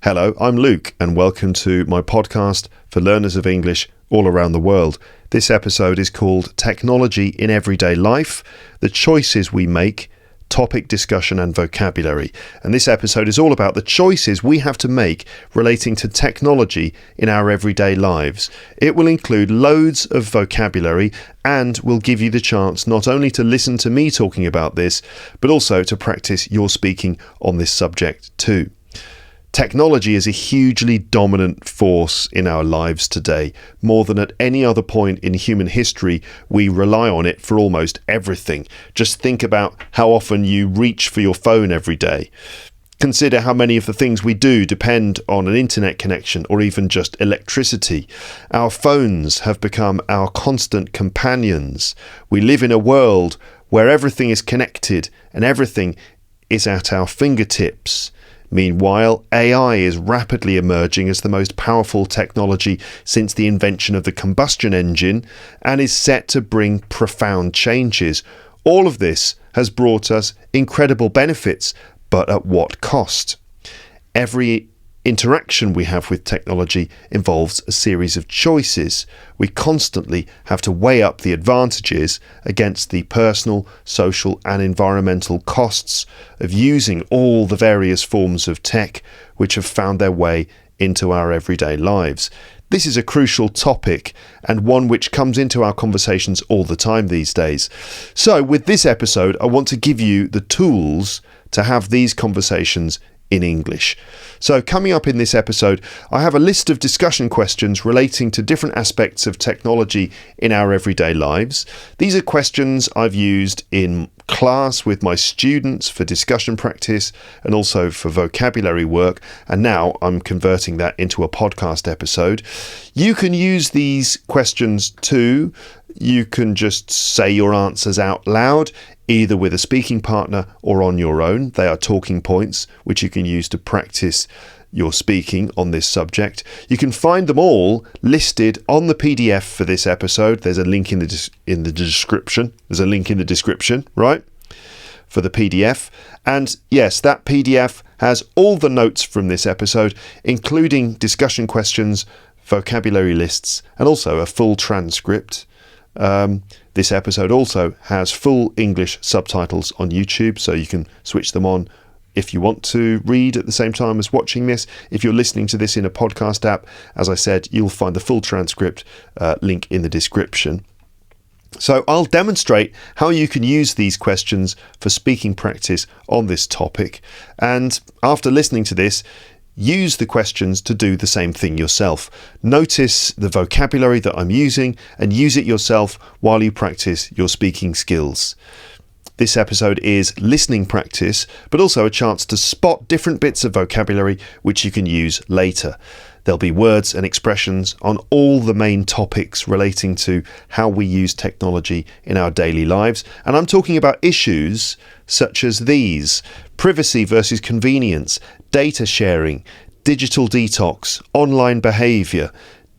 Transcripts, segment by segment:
Hello, I'm Luke, and welcome to my podcast for learners of English all around the world. This episode is called Technology in Everyday Life, the Choices We Make, Topic Discussion and Vocabulary. And this episode is all about the choices we have to make relating to technology in our everyday lives. It will include loads of vocabulary and will give you the chance not only to listen to me talking about this, but also to practice your speaking on this subject too. Technology is a hugely dominant force in our lives today. More than at any other point in human history, we rely on it for almost everything. Just think about how often you reach for your phone every day. Consider how many of the things we do depend on an internet connection or even just electricity. Our phones have become our constant companions. We live in a world where everything is connected and everything is at our fingertips. Meanwhile, AI is rapidly emerging as the most powerful technology since the invention of the combustion engine and is set to bring profound changes. All of this has brought us incredible benefits, but at what cost? Every interaction we have with technology involves a series of choices. We constantly have to weigh up the advantages against the personal, social and environmental costs of using all the various forms of tech which have found their way into our everyday lives. This is a crucial topic and one which comes into our conversations all the time these days. So with this episode, I want to give you the tools to have these conversations in English. So coming up in this episode, I have a list of discussion questions relating to different aspects of technology in our everyday lives. These are questions I've used in class with my students for discussion practice and also for vocabulary work, and now I'm converting that into a podcast episode. You can use these questions too. You can just say your answers out loud, either with a speaking partner or on your own. They are talking points which you can use to practice your speaking on this subject. You can find them all listed on the PDF for this episode. There's a link in the description. There's a link in the description, right, for the PDF. And yes, that PDF has all the notes from this episode, including discussion questions, vocabulary lists, and also a full transcript. This episode also has full English subtitles on YouTube, so you can switch them on if you want to read at the same time as watching this. If you're listening to this in a podcast app, as I said, you'll find the full transcript link in the description. So I'll demonstrate how you can use these questions for speaking practice on this topic. And after listening to this, use the questions to do the same thing yourself. Notice the vocabulary that I'm using and use it yourself while you practice your speaking skills. This episode is listening practice, but also a chance to spot different bits of vocabulary which you can use later. There'll be words and expressions on all the main topics relating to how we use technology in our daily lives. And I'm talking about issues such as these: privacy versus convenience, data sharing, digital detox, online behaviour,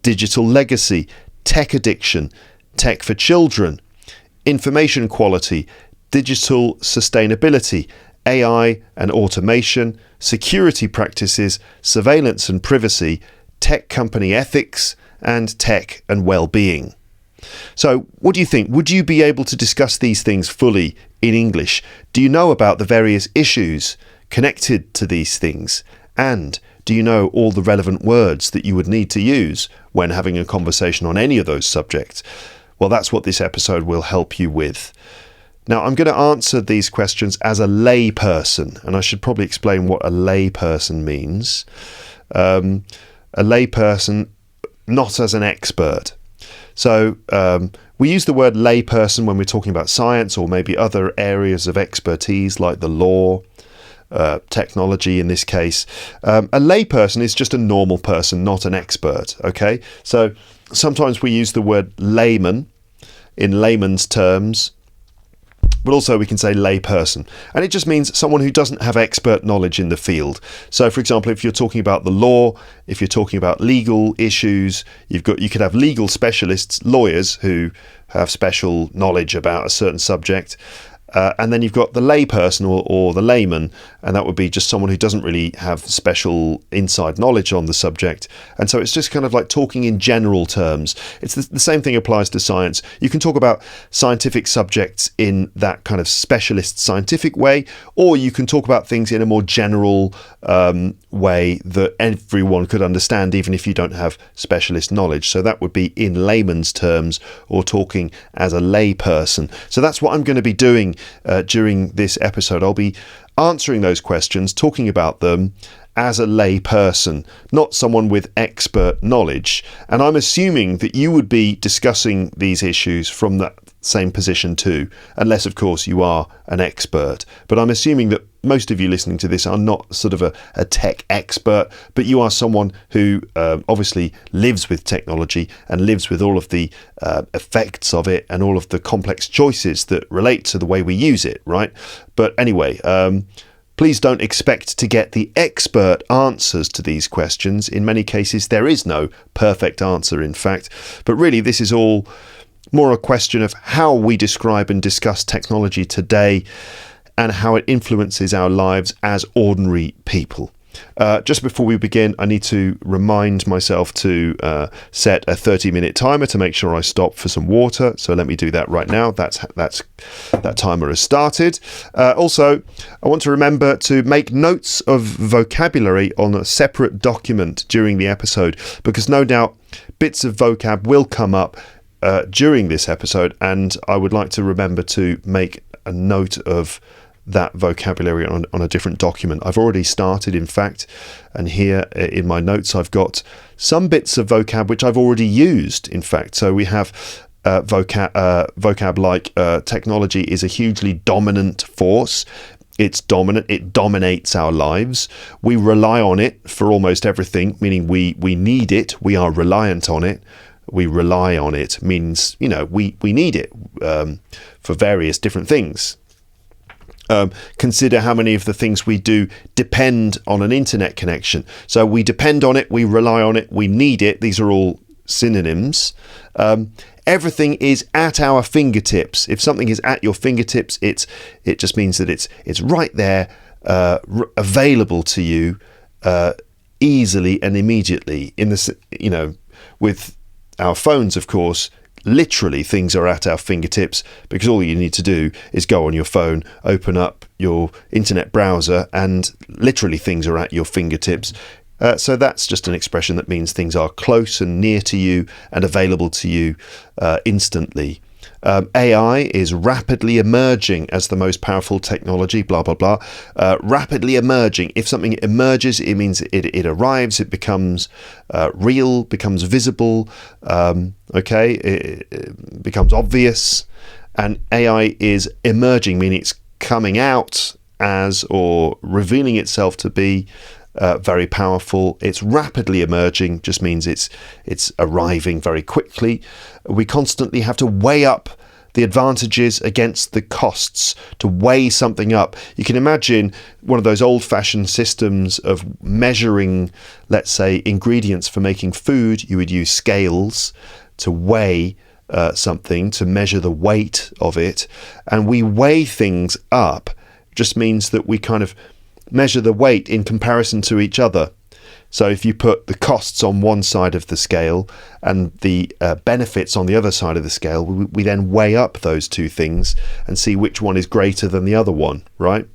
digital legacy, tech addiction, tech for children, information quality, digital sustainability, AI and automation, security practices, surveillance and privacy, tech company ethics, and tech and well-being. So what do you think? Would you be able to discuss these things fully in English? Do you know about the various issues connected to these things? And do you know all the relevant words that you would need to use when having a conversation on any of those subjects? Well, that's what this episode will help you with. Now, I'm going to answer these questions as a lay person, and I should probably explain what a lay person means. A lay person, not as an expert. So we use the word lay person when we're talking about science or maybe other areas of expertise like the law, technology in this case. A lay person is just a normal person, not an expert. Okay, so sometimes we use the word layman in layman's terms, but also we can say lay person, and it just means someone who doesn't have expert knowledge in the field. So for example, if you're talking about the law, if you're talking about legal issues, you could have legal specialists, lawyers who have special knowledge about a certain subject. And then you've got the layperson or the layman, and that would be just someone who doesn't really have special inside knowledge on the subject. And so it's just kind of like talking in general terms. It's the same thing applies to science. You can talk about scientific subjects in that kind of specialist scientific way, or you can talk about things in a more general way that everyone could understand, even if you don't have specialist knowledge. So that would be in layman's terms, or talking as a lay person. So that's what I'm going to be doing during this episode. I'll be answering those questions, talking about them as a lay person, not someone with expert knowledge. And I'm assuming that you would be discussing these issues from that same position too, unless of course you are an expert. But I'm assuming that most of you listening to this are not sort of a tech expert, but you are someone who obviously lives with technology and lives with all of the effects of it and all of the complex choices that relate to the way we use it, right? But anyway, please don't expect to get the expert answers to these questions. In many cases, there is no perfect answer, in fact. But really, this is all more a question of how we describe and discuss technology today and how it influences our lives as ordinary people. Just before we begin, I need to remind myself to set a 30-minute timer to make sure I stop for some water. So let me do that right now. That timer has started. Also, I want to remember to make notes of vocabulary on a separate document during the episode, because no doubt bits of vocab will come up during this episode, and I would like to remember to make a note of that vocabulary on a different document. I've already started, in fact, and here in my notes I've got some bits of vocab which I've already used, in fact. So we have vocab like technology is a hugely dominant force. It's dominant. It dominates our lives. We rely on it for almost everything, meaning we need it. We are reliant on it. We rely on it means, we need it for various different things. Consider how many of the things we do depend on an internet connection. So we depend on it, we rely on it, we need it. These are all synonyms. Everything is at our fingertips. If something is at your fingertips, it just means that it's right there, available to you easily and immediately. With our phones, of course, literally things are at our fingertips, because all you need to do is go on your phone, open up your internet browser, and literally things are at your fingertips. So that's just an expression that means things are close and near to you and available to you instantly. AI is rapidly emerging as the most powerful technology, blah, blah, blah. Rapidly emerging. If something emerges, it means it arrives, it becomes real, becomes visible, it becomes obvious. And AI is emerging, meaning it's coming out as, or revealing itself to be, very powerful. It's rapidly emerging, just means it's arriving very quickly. We constantly have to weigh up the advantages against the costs, to weigh something up. You can imagine one of those old-fashioned systems of measuring, let's say, ingredients for making food. You would use scales to weigh something, to measure the weight of it. And we weigh things up, just means that we kind of measure the weight in comparison to each other. So if you put the costs on one side of the scale and the benefits on the other side of the scale, we then weigh up those two things and see which one is greater than the other one, right?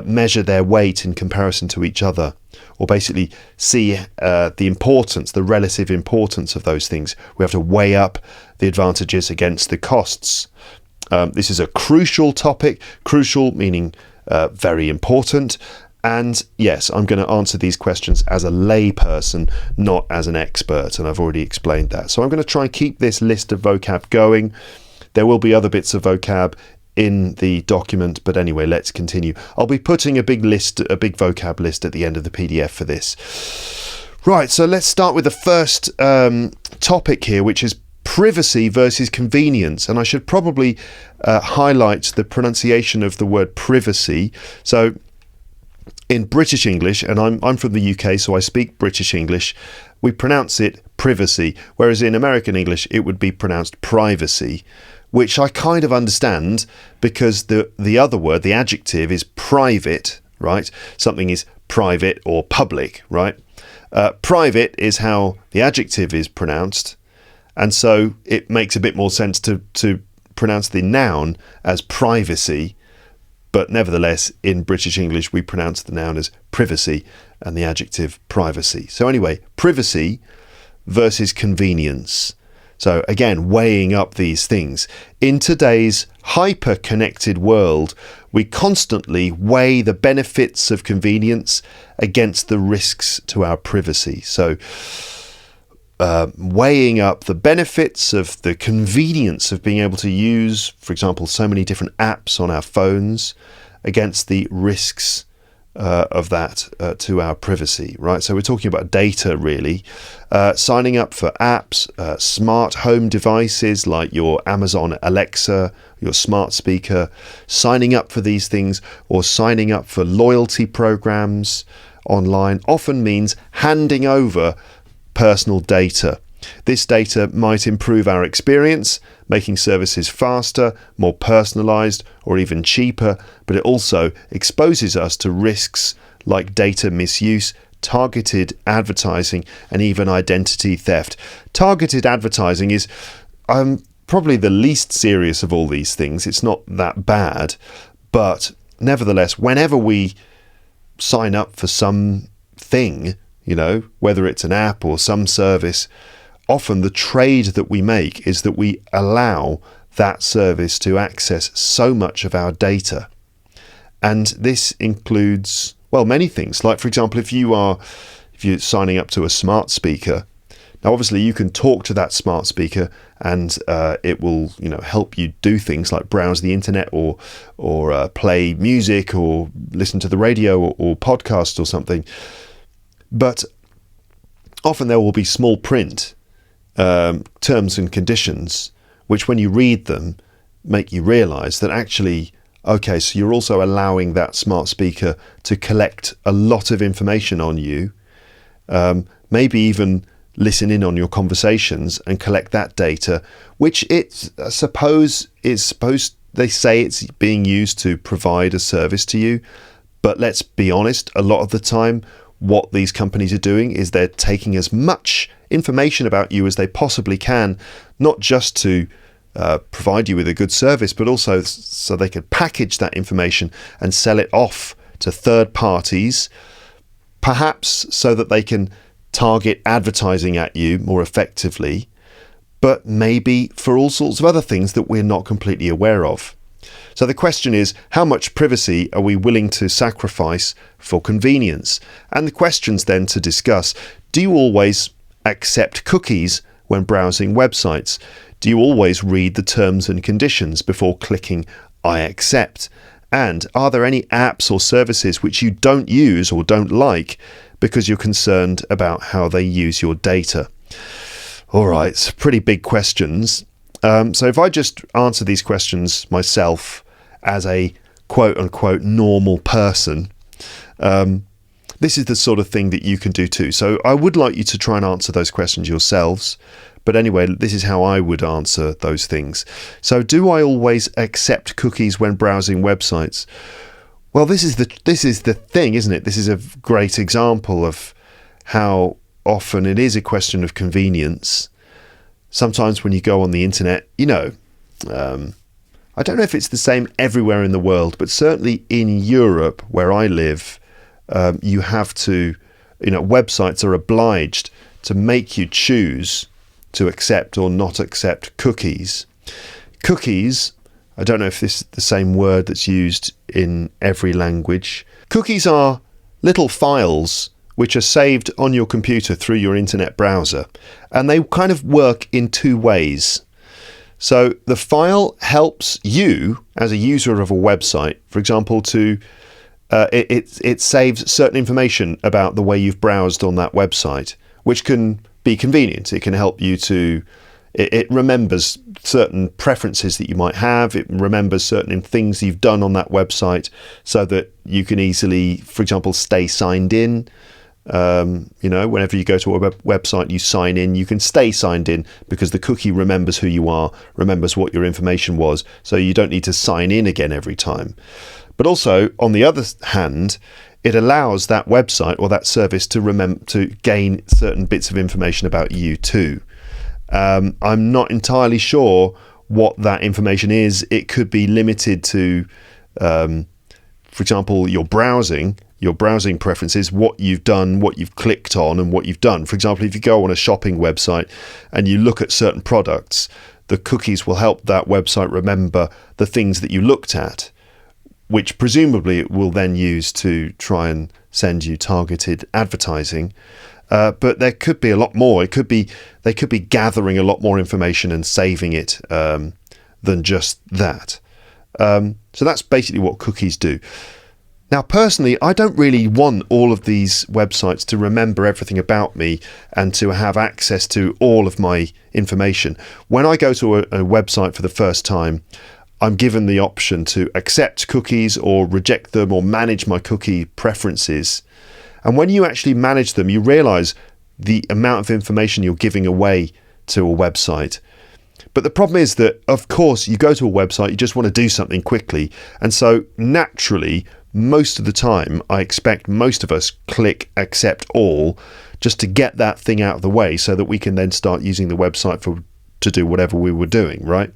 Measure their weight in comparison to each other, or basically see the importance, the relative importance of those things. We have to weigh up the advantages against the costs. This is a crucial topic, crucial meaning very important. And yes, I'm going to answer these questions as a lay person, not as an expert, and I've already explained that. So I'm going to try and keep this list of vocab going. There will be other bits of vocab in the document, but anyway, let's continue. I'll be putting a big vocab list at the end of the PDF for this. Right, so let's start with the first topic here, which is privacy versus convenience. And I should probably highlight the pronunciation of the word privacy. So in British English, and I'm from the UK, so I speak British English, we pronounce it privacy, whereas in American English it would be pronounced privacy, which I kind of understand because the other word, the adjective, is private, right? Something is private or public, right? Private is how the adjective is pronounced, and so it makes a bit more sense to pronounce the noun as privacy, but nevertheless in British English we pronounce the noun as privacy and the adjective privacy. So anyway, privacy versus convenience. So again, weighing up these things. In today's hyper-connected world, we constantly weigh the benefits of convenience against the risks to our privacy. So weighing up the benefits of the convenience of being able to use, for example, so many different apps on our phones against the risks of that to our privacy, right? So we're talking about data, really. Signing up for apps, smart home devices like your Amazon Alexa, your smart speaker, signing up for these things or signing up for loyalty programs online often means handing over personal data. This data might improve our experience, making services faster, more personalized, or even cheaper, but it also exposes us to risks like data misuse, targeted advertising, and even identity theft. Targeted advertising is probably the least serious of all these things. It's not that bad, but nevertheless, whenever we sign up for something, whether it's an app or some service, often the trade that we make is that we allow that service to access so much of our data. And this includes, many things. Like, for example, if you're signing up to a smart speaker, now obviously you can talk to that smart speaker and it will, help you do things like browse the internet or play music or listen to the radio or podcast or something. But often there will be small print terms and conditions, which when you read them make you realize that actually, okay, so you're also allowing that smart speaker to collect a lot of information on you, maybe even listen in on your conversations and collect that data, which they say it's being used to provide a service to you. But let's be honest, a lot of the time what these companies are doing is they're taking as much information about you as they possibly can, not just to provide you with a good service, but also so they could package that information and sell it off to third parties, perhaps so that they can target advertising at you more effectively, but maybe for all sorts of other things that we're not completely aware of. So the question is, how much privacy are we willing to sacrifice for convenience? And the questions then to discuss: do you always accept cookies when browsing websites? Do you always read the terms and conditions before clicking I accept? And are there any apps or services which you don't use or don't like because you're concerned about how they use your data? All right, it's pretty big questions. So if I just answer these questions myself as a quote-unquote normal person, this is the sort of thing that you can do too. So I would like you to try and answer those questions yourselves. But anyway, this is how I would answer those things. So do I always accept cookies when browsing websites? Well, this is the thing, isn't it? This is a great example of how often it is a question of convenience. Sometimes when you go on the internet, I don't know if it's the same everywhere in the world, but certainly in Europe, where I live, you have to, websites are obliged to make you choose to accept or not accept cookies. Cookies, I don't know if this is the same word that's used in every language. Cookies are little files which are saved on your computer through your internet browser, and they kind of work in two ways. So the file helps you as a user of a website, for example, it saves certain information about the way you've browsed on that website, which can be convenient. It can help you it remembers certain preferences that you might have. It remembers certain things you've done on that website so that you can easily, for example, stay signed in. Whenever you go to a website, you sign in, you can stay signed in because the cookie remembers who you are, remembers what your information was, so you don't need to sign in again every time. But also, on the other hand, it allows that website or that service to gain certain bits of information about you too. I'm not entirely sure what that information is. It could be limited to, for example, your browsing preferences, what you've done, what you've clicked on, and what you've done. For example, if you go on a shopping website and you look at certain products, the cookies will help that website remember the things that you looked at, which presumably it will then use to try and send you targeted advertising. But there could be a lot more. They could be gathering a lot more information and saving it than just that. So that's basically what cookies do. Now, personally, I don't really want all of these websites to remember everything about me and to have access to all of my information. When I go to a website for the first time, I'm given the option to accept cookies or reject them or manage my cookie preferences. And when you actually manage them, you realize the amount of information you're giving away to a website. But the problem is that, of course, you go to a website, you just want to do something quickly. And so naturally, most of the time, I expect most of us click accept all just to get that thing out of the way so that we can then start using the website to do whatever we were doing, right?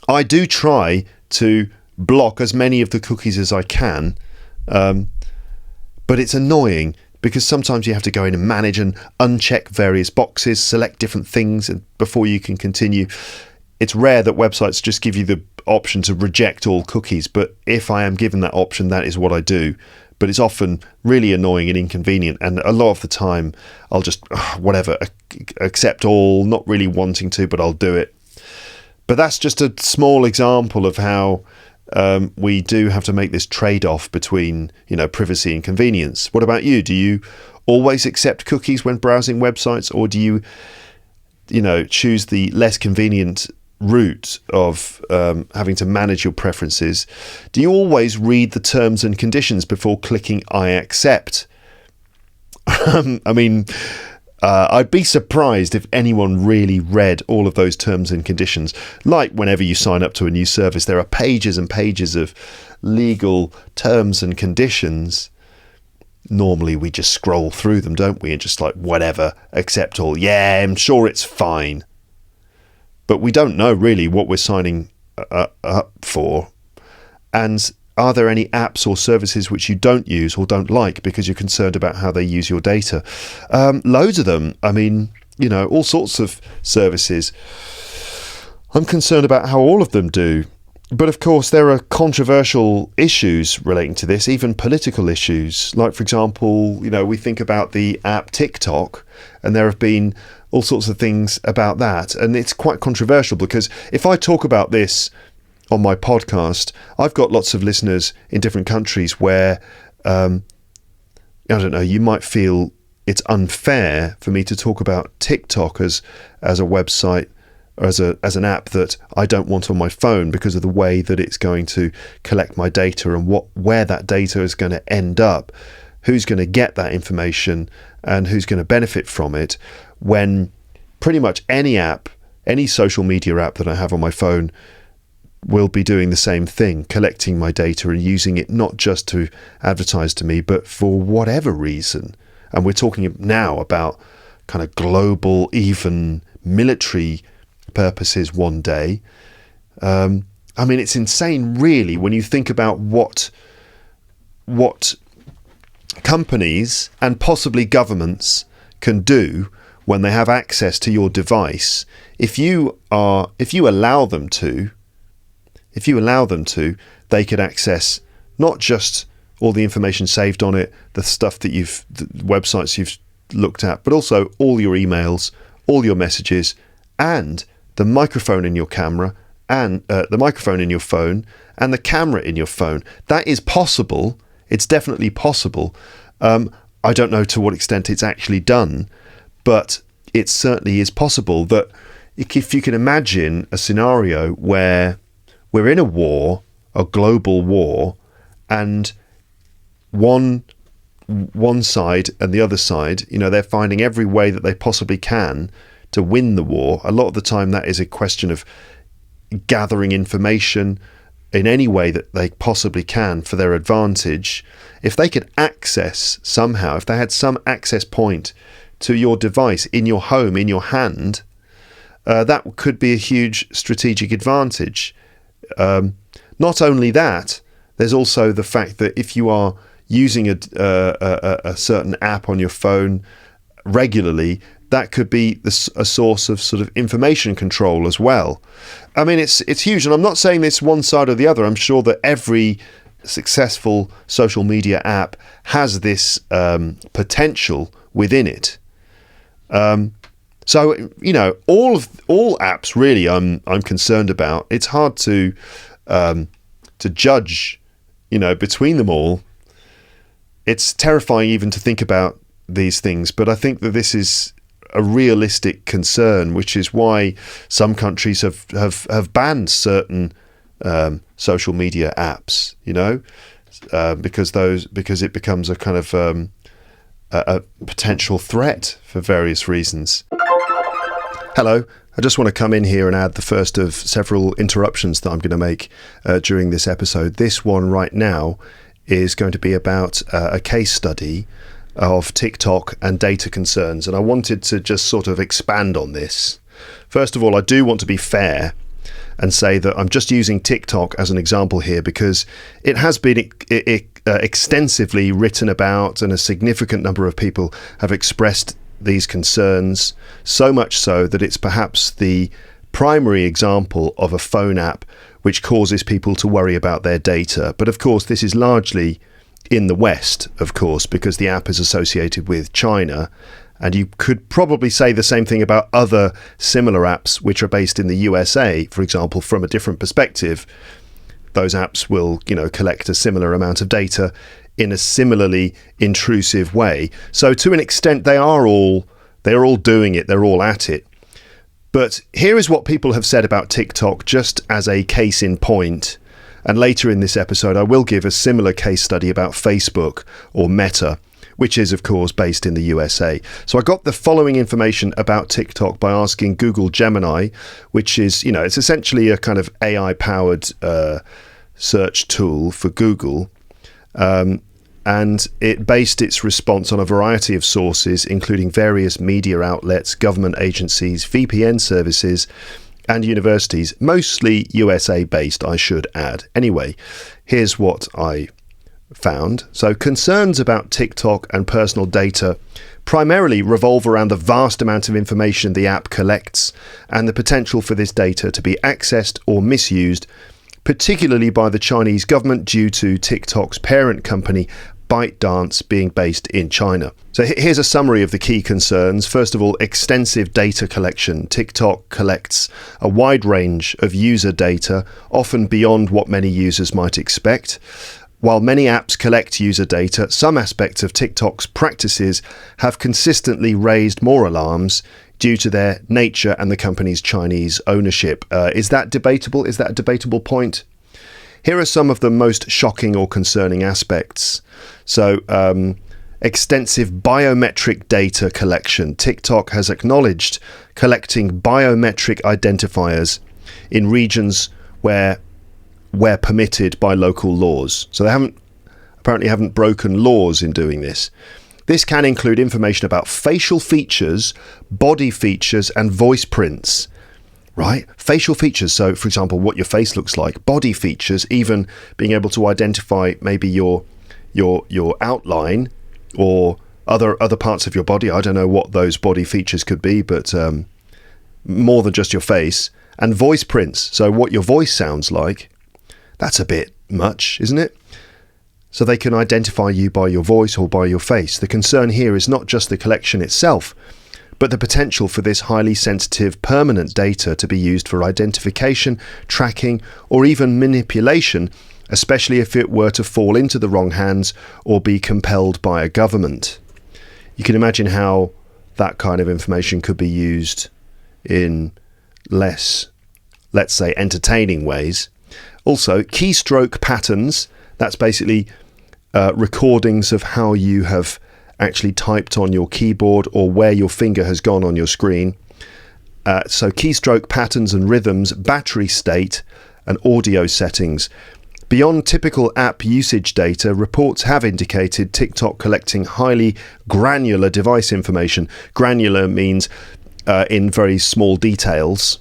I do try to block as many of the cookies as I can, but it's annoying because sometimes you have to go in and manage and uncheck various boxes, select different things before you can continue. It's rare that websites just give you the option to reject all cookies, but if I am given that option, that is what I do. But it's often really annoying and inconvenient, and a lot of the time I'll just accept all, not really wanting to, but I'll do it. But that's just a small example of how we do have to make this trade-off between, privacy and convenience. What about you? Do you always accept cookies when browsing websites, or do you, choose the less convenient route of having to manage your preferences? Do you always read the terms and conditions before clicking I accept? I'd be surprised if anyone really read all of those terms and conditions. Like whenever you sign up to a new service, there are pages and pages of legal terms and conditions. Normally we just scroll through them, don't we? And just like, whatever, accept all. Yeah, I'm sure it's fine. But we don't know really what we're signing up for. And are there any apps or services which you don't use or don't like because you're concerned about how they use your data? Loads of them. All sorts of services. I'm concerned about how all of them do. But of course, there are controversial issues relating to this, even political issues. Like, for example, we think about the app TikTok, and there have been all sorts of things about that. And it's quite controversial because if I talk about this on my podcast, I've got lots of listeners in different countries where, you might feel it's unfair for me to talk about TikTok as a website, or as an app that I don't want on my phone because of the way that it's going to collect my data and where that data is going to end up, who's going to get that information and who's going to benefit from it, when pretty much any app, any social media app that I have on my phone will be doing the same thing, collecting my data and using it not just to advertise to me, but for whatever reason. And we're talking now about kind of global, even military purposes one day. It's insane, really, when you think about what companies and possibly governments can do when they have access to your device. If you allow them to, they could access not just all the information saved on it, the stuff the websites you've looked at, but also all your emails, all your messages, and the microphone in your camera, and the microphone in your phone, and the camera in your phone. That is possible. It's definitely possible. I don't know to what extent it's actually done, but it certainly is possible that if you can imagine a scenario where we're in a war, a global war, and one one side and the other side, they're finding every way that they possibly can to win the war. A lot of the time that is a question of gathering information in any way that they possibly can for their advantage. If they could access somehow, if they had some access point to your device in your home, in your hand, that could be a huge strategic advantage. Not only that, there's also the fact that if you are using a certain app on your phone regularly, that could be a source of sort of information control as well. I mean, it's huge, and I'm not saying this one side or the other. I'm sure that every successful social media app has this potential within it. So all apps really, I'm concerned about. It's hard to judge, between them all. It's terrifying even to think about these things, but I think that this is a realistic concern, which is why some countries have banned certain social media apps, because it becomes a kind of a potential threat for various reasons. Hello, I just want to come in here and add the first of several interruptions that I'm going to make during this episode. This one right now is going to be about a case study of TikTok and data concerns, and I wanted to just sort of expand on this. First of all, I do want to be fair and say that I'm just using TikTok as an example here because it has been extensively written about, and a significant number of people have expressed these concerns, so much so that it's perhaps the primary example of a phone app which causes people to worry about their data. But of course, this is largely in the West, of course, because the app is associated with China. And you could probably say the same thing about other similar apps which are based in the USA, for example, from a different perspective. Those apps will, collect a similar amount of data in a similarly intrusive way. So to an extent, they're all doing it, they're all at it. But here is what people have said about TikTok, just as a case in point. And later in this episode, I will give a similar case study about Facebook or Meta, which is, of course, based in the USA. So I got the following information about TikTok by asking Google Gemini, which is, it's essentially a kind of AI-powered search tool for Google. And it based its response on a variety of sources, including various media outlets, government agencies, VPN services, and universities, mostly USA-based, I should add. Anyway, here's what I found. So concerns about TikTok and personal data primarily revolve around the vast amount of information the app collects and the potential for this data to be accessed or misused, particularly by the Chinese government due to TikTok's parent company ByteDance being based in China. So here's a summary of the key concerns. First of all, extensive data collection. TikTok collects a wide range of user data, often beyond what many users might expect. While many apps collect user data, some aspects of TikTok's practices have consistently raised more alarms due to their nature and the company's Chinese ownership. Is that debatable? Is that a debatable point? Here are some of the most shocking or concerning aspects. So, extensive biometric data collection. TikTok has acknowledged collecting biometric identifiers in regions where permitted by local laws. So they apparently haven't broken laws in doing this. This can include information about facial features, body features, and voice prints. Right? Facial features. So, for example, what your face looks like. Body features, even being able to identify maybe your outline or other parts of your body. I don't know what those body features could be, but more than just your face. And voice prints. So what your voice sounds like. That's a bit much, isn't it? So they can identify you by your voice or by your face. The concern here is not just the collection itself, but the potential for this highly sensitive permanent data to be used for identification, tracking, or even manipulation, especially if it were to fall into the wrong hands or be compelled by a government. You can imagine how that kind of information could be used in less, let's say, entertaining ways. Also, keystroke patterns, that's basically recordings of how you have actually typed on your keyboard or where your finger has gone on your screen. So keystroke patterns and rhythms, battery state, and audio settings. Beyond typical app usage data, reports have indicated TikTok collecting highly granular device information. Granular means in very small details,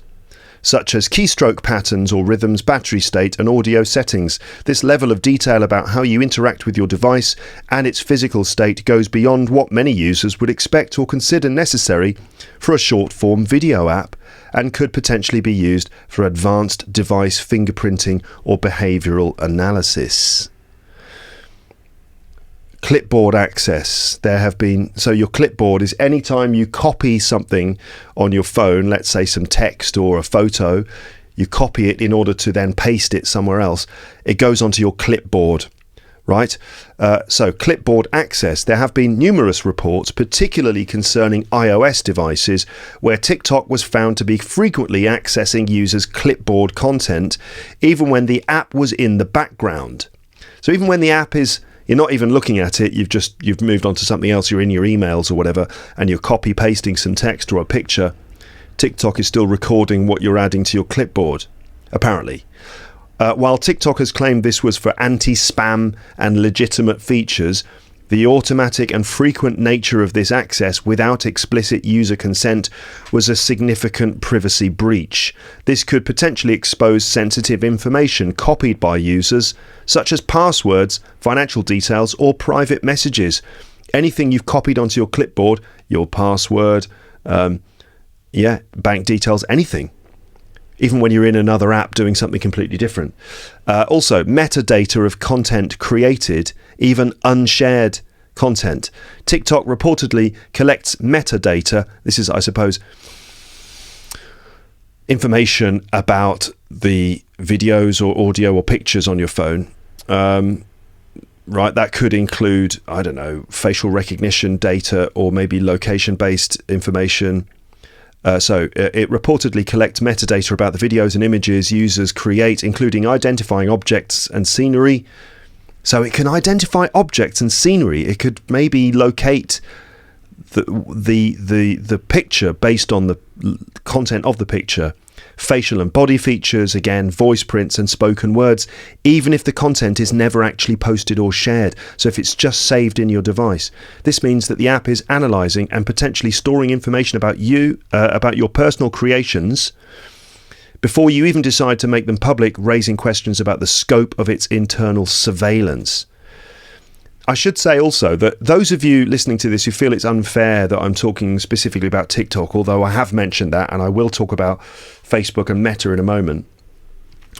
such as keystroke patterns or rhythms, battery state, and audio settings. This level of detail about how you interact with your device and its physical state goes beyond what many users would expect or consider necessary for a short-form video app, and could potentially be used for advanced device fingerprinting or behavioural analysis. Clipboard access. So your clipboard is any time you copy something on your phone, let's say some text or a photo, you copy it in order to then paste it somewhere else. It goes onto your clipboard, right? So clipboard access. There have been numerous reports, particularly concerning iOS devices, where TikTok was found to be frequently accessing users' clipboard content, even when the app was in the background. So even when the app is, you're not even looking at it, you've moved on to something else, you're in your emails or whatever, and you're copy pasting some text or a picture, TikTok is still recording what you're adding to your clipboard, apparently. While TikTok has claimed this was for anti-spam and legitimate features, the automatic and frequent nature of this access without explicit user consent was a significant privacy breach. This could potentially expose sensitive information copied by users, such as passwords, financial details, or private messages. Anything you've copied onto your clipboard, your password, bank details, anything. Even when you're in another app doing something completely different. Also, metadata of content created, even unshared content. TikTok reportedly collects metadata. This is, I suppose, information about the videos or audio or pictures on your phone. Right, that could include, I don't know, facial recognition data or maybe location-based information. So it reportedly collects metadata about the videos and images users create, including identifying objects and scenery. So it can identify objects and scenery. It could maybe locate the picture based on the content of the picture. Facial and body features, again, voice prints and spoken words, even if the content is never actually posted or shared. So if it's just saved in your device. This means that the app is analysing and potentially storing information about you, about your personal creations, before you even decide to make them public, raising questions about the scope of its internal surveillance. I should say also that those of you listening to this who feel it's unfair that I'm talking specifically about TikTok, although I have mentioned that, and I will talk about Facebook and Meta in a moment,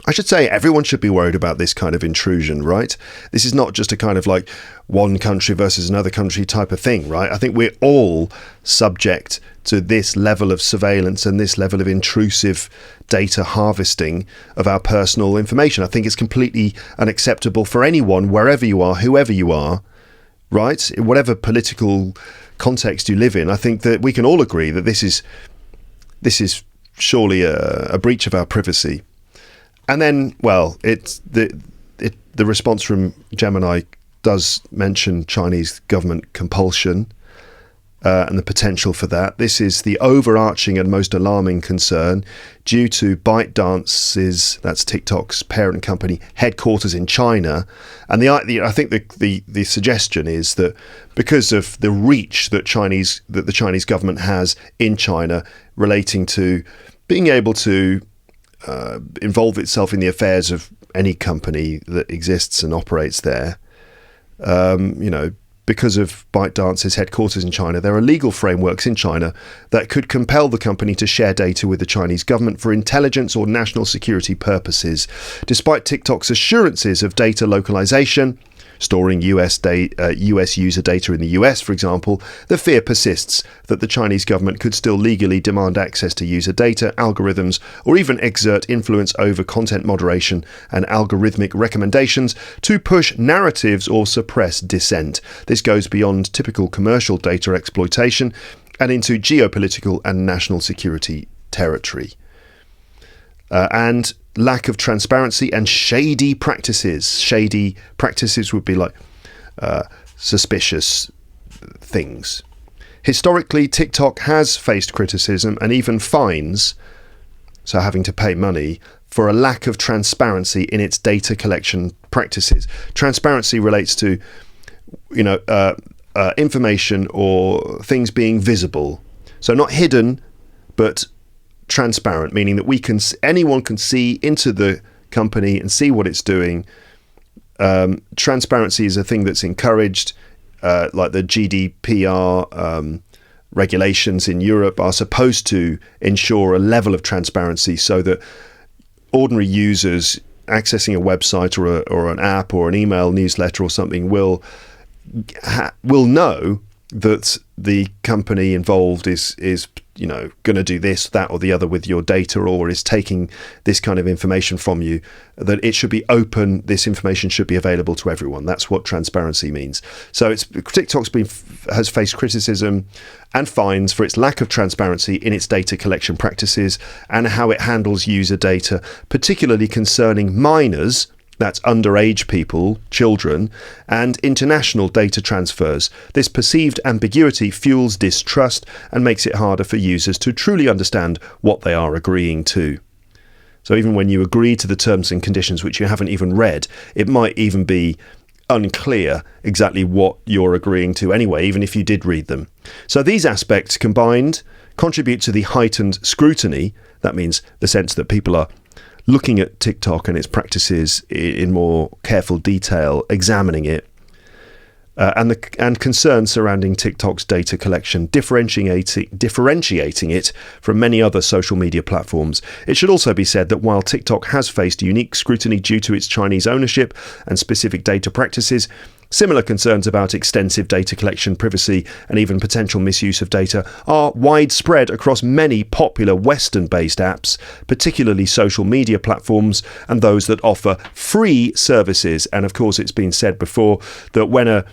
I should say everyone should be worried about this kind of intrusion, right? This is not just a kind of like one country versus another country type of thing, right? I think we're all subject to this level of surveillance and this level of intrusive data harvesting of our personal information. I think it's completely unacceptable for anyone, wherever you are, whoever you are, right? In whatever political context you live in, I think that we can all agree that this is surely a breach of our privacy. And then, well, the response from Gemini does mention Chinese government compulsion and the potential for that. This is the overarching and most alarming concern due to ByteDance's, that's TikTok's parent company, headquarters in China. And I think the suggestion is that because of the reach that the Chinese government has in China relating to being able to involve itself in the affairs of any company that exists and operates there. Because of ByteDance's headquarters in China, there are legal frameworks in China that could compel the company to share data with the Chinese government for intelligence or national security purposes. Despite TikTok's assurances of data localization, storing US user data in the US, for example, the fear persists that the Chinese government could still legally demand access to user data, algorithms, or even exert influence over content moderation and algorithmic recommendations to push narratives or suppress dissent. This goes beyond typical commercial data exploitation and into geopolitical and national security territory. And lack of transparency and shady practices. Shady practices would be like suspicious things. Historically, TikTok has faced criticism and even fines, so having to pay money, for a lack of transparency in its data collection practices. Transparency relates to, information or things being visible. So not hidden, but transparent, meaning that anyone can see into the company and see what it's doing. Transparency is a thing that's encouraged, like the GDPR regulations in Europe are supposed to ensure a level of transparency so that ordinary users accessing a website or an app or an email newsletter or something will know that the company involved is going to do this, that, or the other with your data, or is taking this kind of information from you, that it should be open. This information should be available to everyone. That's what transparency means. So TikTok's has faced criticism and fines for its lack of transparency in its data collection practices and how it handles user data, particularly concerning minors. That's underage people, children, and international data transfers. This perceived ambiguity fuels distrust and makes it harder for users to truly understand what they are agreeing to. So even when you agree to the terms and conditions which you haven't even read, it might even be unclear exactly what you're agreeing to anyway, even if you did read them. So these aspects combined contribute to the heightened scrutiny. That means the sense that people are looking at TikTok and its practices in more careful detail, examining it, and concerns surrounding TikTok's data collection, differentiating it from many other social media platforms. It should also be said that while TikTok has faced unique scrutiny due to its Chinese ownership and specific data practices, similar concerns about extensive data collection, privacy, and even potential misuse of data are widespread across many popular Western-based apps, particularly social media platforms and those that offer free services. And of course, it's been said before that when a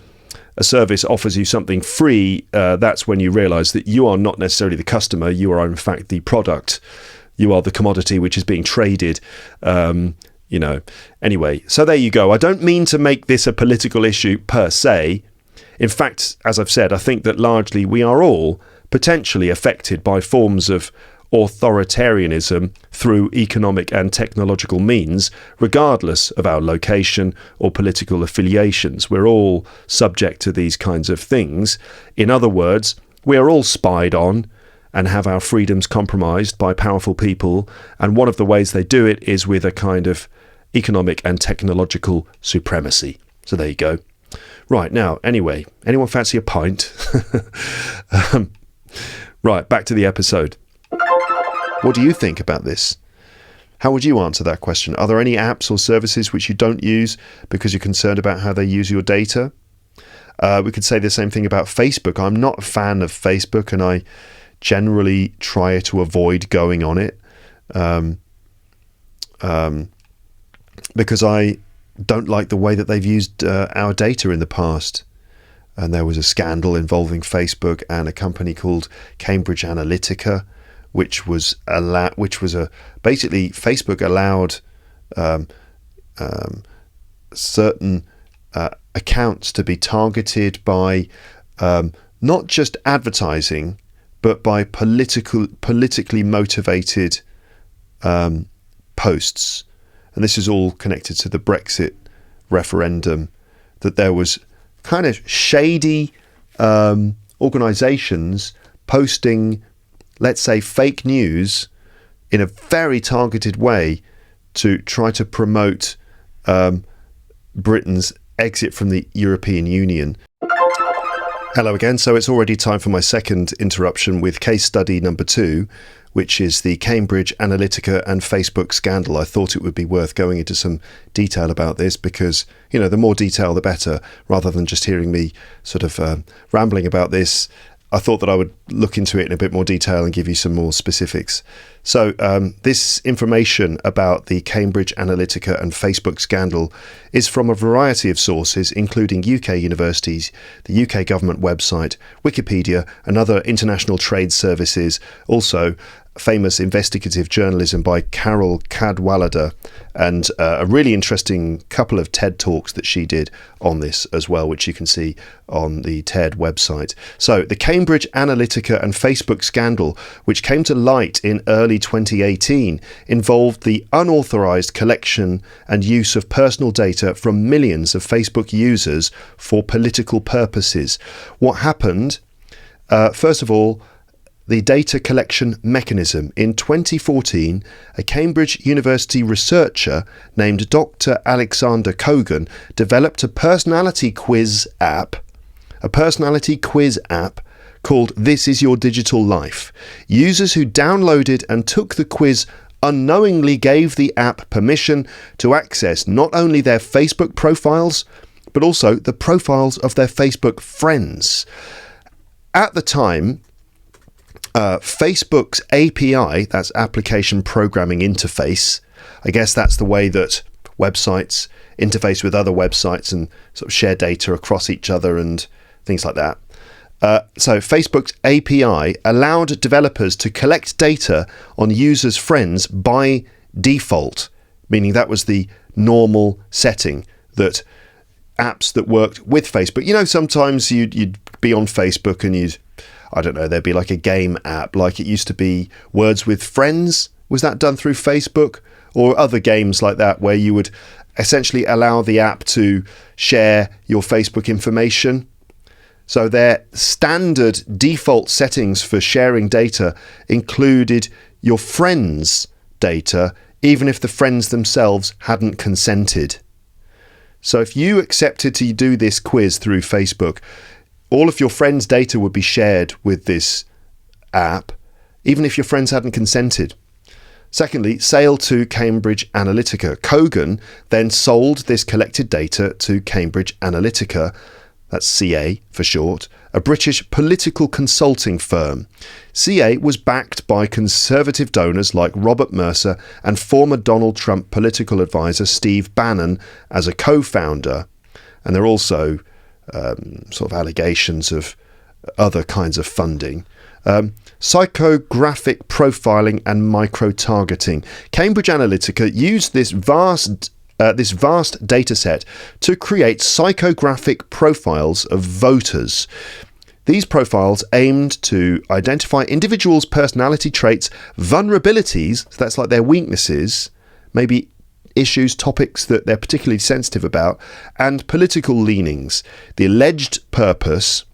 service offers you something free, that's when you realise that you are not necessarily the customer, you are in fact the product. You are the commodity which is being traded. Anyway, so there you go. I don't mean to make this a political issue per se. In fact, as I've said, I think that largely we are all potentially affected by forms of authoritarianism through economic and technological means, regardless of our location or political affiliations. We're all subject to these kinds of things. In other words, we are all spied on and have our freedoms compromised by powerful people. And one of the ways they do it is with a kind of economic and technological supremacy. So there you go. Right, now, anyway, anyone fancy a pint? Right, back to the episode. What do you think about this? How would you answer that question? Are there any apps or services which you don't use because you're concerned about how they use your data? We could say the same thing about Facebook. I'm not a fan of Facebook, and I generally try to avoid going on it because I don't like the way that they've used our data in the past. And there was a scandal involving Facebook and a company called Cambridge Analytica, which was basically Facebook allowed certain accounts to be targeted by not just advertising, but by politically motivated posts. And this is all connected to the Brexit referendum, that there was kind of shady organisations posting, let's say, fake news in a very targeted way to try to promote Britain's exit from the European Union. Hello again. So it's already time for my second interruption with case study number 2, which is the Cambridge Analytica and Facebook scandal. I thought it would be worth going into some detail about this because, the more detail, the better, rather than just hearing me sort of rambling about this. I thought that I would look into it in a bit more detail and give you some more specifics. So this information about the Cambridge Analytica and Facebook scandal is from a variety of sources, including UK universities, the UK government website, Wikipedia, and other international trade services. Also, famous investigative journalism by Carol Cadwallader, and a really interesting couple of TED Talks that she did on this as well, which you can see on the TED website. So the Cambridge Analytica and Facebook scandal, which came to light in early 2018, involved the unauthorized collection and use of personal data from millions of Facebook users for political purposes. What happened? First of all, the data collection mechanism. In 2014, a Cambridge University researcher named Dr. Alexander Kogan developed a personality quiz app called This Is Your Digital Life. Users who downloaded and took the quiz unknowingly gave the app permission to access not only their Facebook profiles, but also the profiles of their Facebook friends. At the time, Facebook's API, that's Application Programming Interface, I guess that's the way that websites interface with other websites and sort of share data across each other and things like that. So Facebook's API allowed developers to collect data on users' friends by default, meaning that was the normal setting, that apps that worked with Facebook, you know, sometimes you'd be on Facebook and there'd be like a game app, like it used to be Words with Friends. Was that done through Facebook? Or other games like that where you would essentially allow the app to share your Facebook information? So their standard default settings for sharing data included your friends' data, even if the friends themselves hadn't consented. So if you accepted to do this quiz through Facebook, all of your friends' data would be shared with this app, even if your friends hadn't consented. Secondly, sale to Cambridge Analytica. Kogan then sold this collected data to Cambridge Analytica, that's CA for short, a British political consulting firm. CA was backed by conservative donors like Robert Mercer and former Donald Trump political advisor Steve Bannon as a co-founder. And there are also sort of allegations of other kinds of funding. Psychographic profiling and micro-targeting. Cambridge Analytica used this vast data set to create psychographic profiles of voters. These profiles aimed to identify individuals' personality traits, vulnerabilities, so that's like their weaknesses, maybe issues, topics that they're particularly sensitive about, and political leanings. The alleged purpose,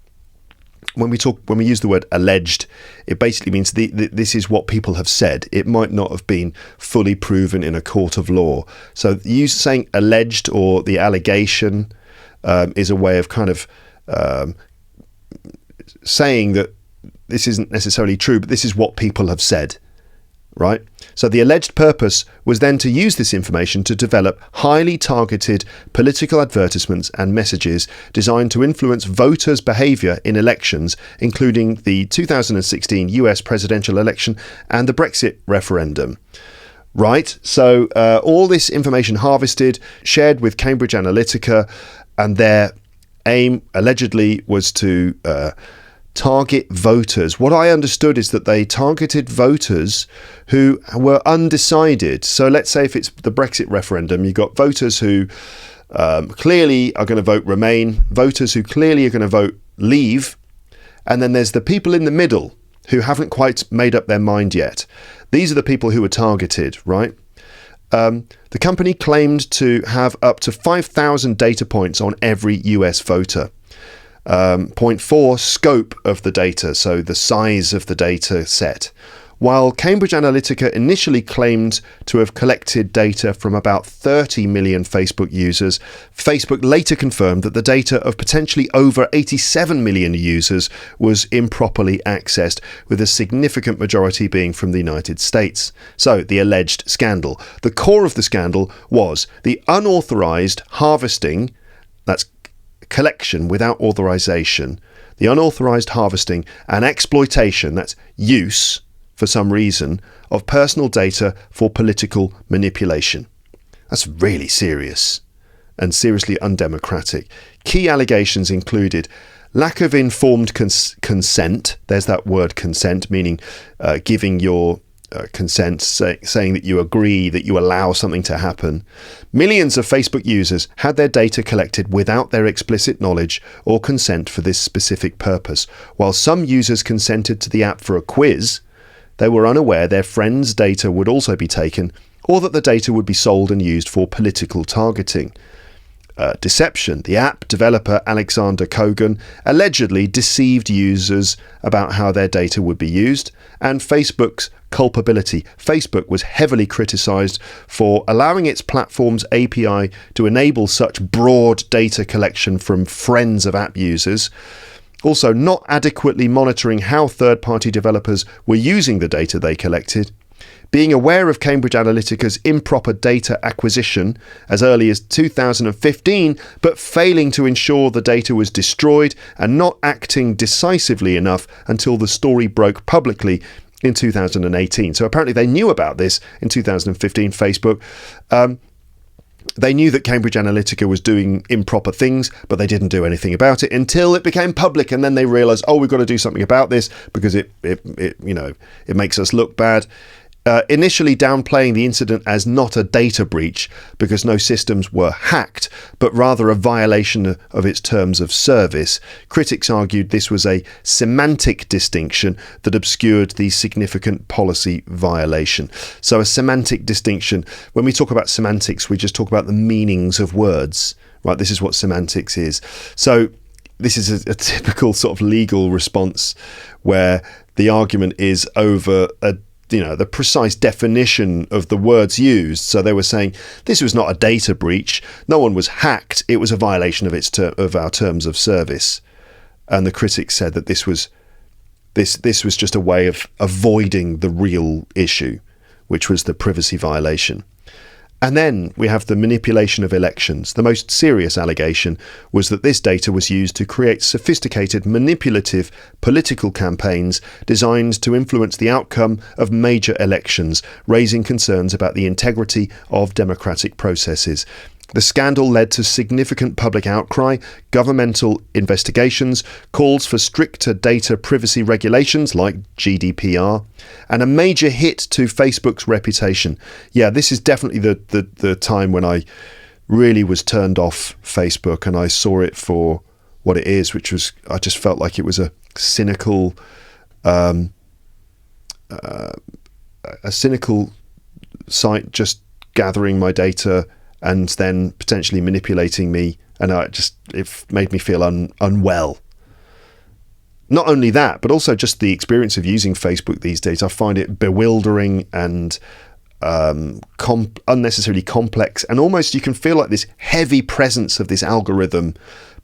when we use the word alleged, it basically means this is what people have said. It might not have been fully proven in a court of law. So you saying alleged or the allegation is a way of kind of saying that this isn't necessarily true, but this is what people have said, right? So the alleged purpose was then to use this information to develop highly targeted political advertisements and messages designed to influence voters' behaviour in elections, including the 2016 US presidential election and the Brexit referendum. Right, so all this information harvested, shared with Cambridge Analytica, and their aim allegedly was to target voters. What I understood is that they targeted voters who were undecided. So let's say if it's the Brexit referendum, you've got voters who clearly are going to vote Remain, voters who clearly are going to vote Leave, and then there's the people in the middle who haven't quite made up their mind yet. These are the people who were targeted, right? The company claimed to have up to 5,000 data points on every US voter. Point 4, scope of the data, so the size of the data set. While Cambridge Analytica initially claimed to have collected data from about 30 million Facebook users, Facebook later confirmed that the data of potentially over 87 million users was improperly accessed, with a significant majority being from the United States. So, the alleged scandal. The core of the scandal was the unauthorized harvesting, that's collection without authorization, the unauthorized harvesting and exploitation, that's use, for some reason, of personal data for political manipulation. That's really serious and seriously undemocratic. Key allegations included lack of informed consent. There's that word consent, meaning giving your consent, saying that you agree, that you allow something to happen. Millions of Facebook users had their data collected without their explicit knowledge or consent for this specific purpose. While some users consented to the app for a quiz, they were unaware their friends' data would also be taken, or that the data would be sold and used for political targeting. Deception. The app developer Alexander Kogan allegedly deceived users about how their data would be used, and Facebook's culpability. Facebook was heavily criticised for allowing its platform's API to enable such broad data collection from friends of app users. Also, not adequately monitoring how third-party developers were using the data they collected. Being aware of Cambridge Analytica's improper data acquisition as early as 2015, but failing to ensure the data was destroyed, and not acting decisively enough until the story broke publicly in 2018. So apparently they knew about this in 2015, Facebook. They knew that Cambridge Analytica was doing improper things, but they didn't do anything about it until it became public, and then they realised, oh, we've got to do something about this because it makes us look bad. Initially downplaying the incident as not a data breach because no systems were hacked, but rather a violation of its terms of service. Critics argued this was a semantic distinction that obscured the significant policy violation. So a semantic distinction, when we talk about semantics, we just talk about the meanings of words, right? This is what semantics is. So this is a typical sort of legal response where the argument is over the precise definition of the words used. So they were saying this was not a data breach. No one was hacked. It was a violation of our terms of service. And the critics said that this was just a way of avoiding the real issue, which was the privacy violation. And then we have the manipulation of elections. The most serious allegation was that this data was used to create sophisticated, manipulative political campaigns designed to influence the outcome of major elections, raising concerns about the integrity of democratic processes. The scandal led to significant public outcry, governmental investigations, calls for stricter data privacy regulations like GDPR, and a major hit to Facebook's reputation. Yeah, this is definitely the time when I really was turned off Facebook, and I saw it for what it is, which was, I just felt like it was a cynical site just gathering my data and then potentially manipulating me, and it made me feel unwell. Not only that, but also just the experience of using Facebook these days. I find it bewildering and unnecessarily complex, and almost you can feel like this heavy presence of this algorithm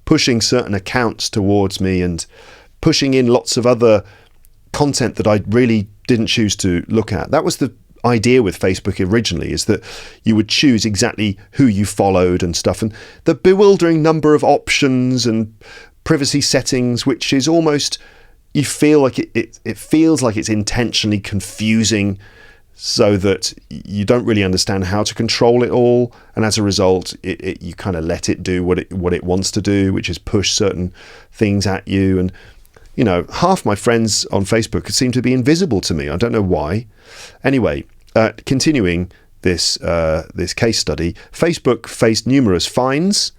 pushing certain accounts towards me and pushing in lots of other content that I really didn't choose to look at. That was the idea with Facebook originally, is that you would choose exactly who you followed and stuff, and the bewildering number of options and privacy settings, which is almost, you feel like it feels like it's intentionally confusing so that you don't really understand how to control it all, and as a result you kind of let it do what it wants to do, which is push certain things at you. And half my friends on Facebook seem to be invisible to me. I don't know why. Anyway, continuing this case study, Facebook faced numerous fines.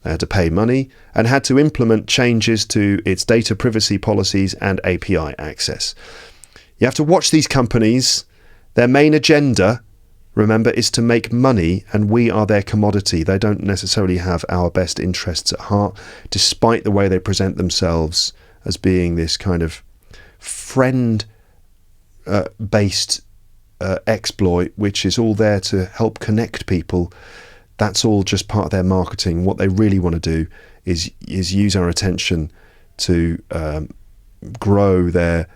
They had to pay money and had to implement changes to its data privacy policies and API access. You have to watch these companies. Their main agenda, remember, is to make money, and we are their commodity. They don't necessarily have our best interests at heart, despite the way they present themselves as being this kind of friend-based exploit, which is all there to help connect people. That's all just part of their marketing. What they really want to do is use our attention to grow their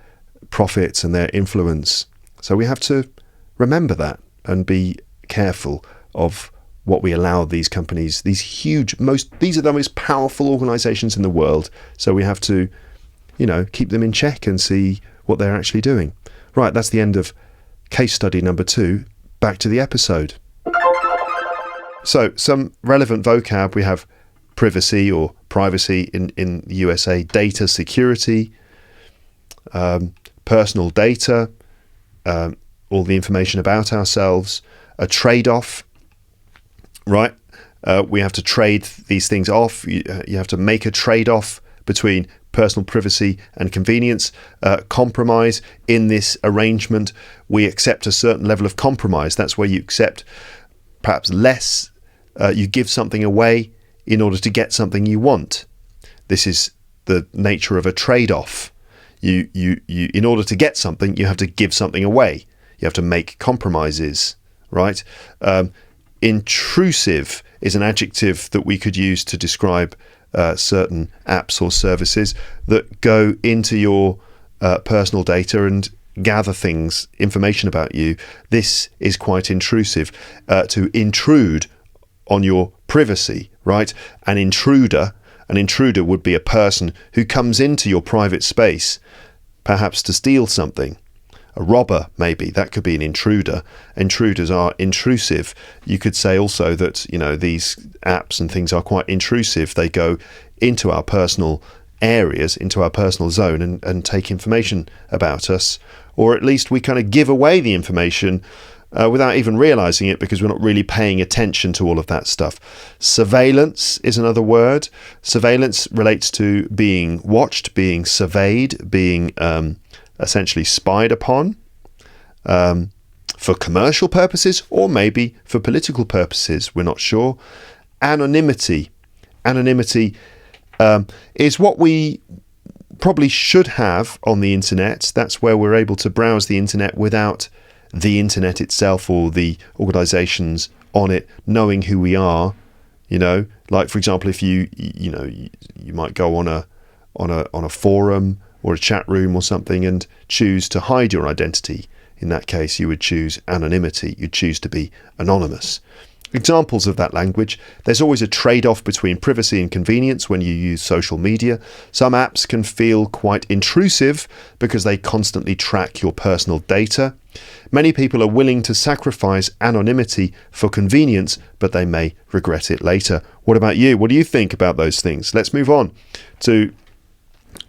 profits and their influence. So we have to remember that and be careful of what we allow these companies, these are the most powerful organizations in the world. So we have to, keep them in check and see what they're actually doing. Right, that's the end of case study number 2. Back to the episode. So some relevant vocab. We have privacy or privacy in the USA, data security, personal data, all the information about ourselves, a trade-off, right? We have to trade these things off. You have to make a trade-off between personal privacy and convenience. Compromise in this arrangement. We accept a certain level of compromise. That's where you accept perhaps less. You give something away in order to get something you want. This is the nature of a trade-off. You in order to get something, you have to give something away. You have to make compromises, right? Intrusive is an adjective that we could use to describe certain apps or services that go into your personal data and gather information about you. This is quite intrusive. To intrude on your privacy, right? An intruder would be a person who comes into your private space, perhaps to steal something. A robber, maybe, that could be an intruder. Intruders are intrusive. You could say also that, these apps and things are quite intrusive. They go into our personal areas, into our personal zone and take information about us, or at least we kind of give away the information without even realizing it, because we're not really paying attention to all of that stuff. Surveillance is another word. Surveillance relates to being watched, being surveyed, being essentially spied upon for commercial purposes or maybe for political purposes. We're not sure. Anonymity is what we probably should have on the internet. That's where we're able to browse the internet without the internet itself or the organizations on it knowing who we are. Like, for example, if you might go on a forum or a chat room or something and choose to hide your identity. In that case, you would choose anonymity. You'd choose to be anonymous. Examples of that language: there's always a trade-off between privacy and convenience when you use social media. Some apps can feel quite intrusive because they constantly track your personal data. Many people are willing to sacrifice anonymity for convenience, but they may regret it later. What about you? What do you think about those things? Let's move on to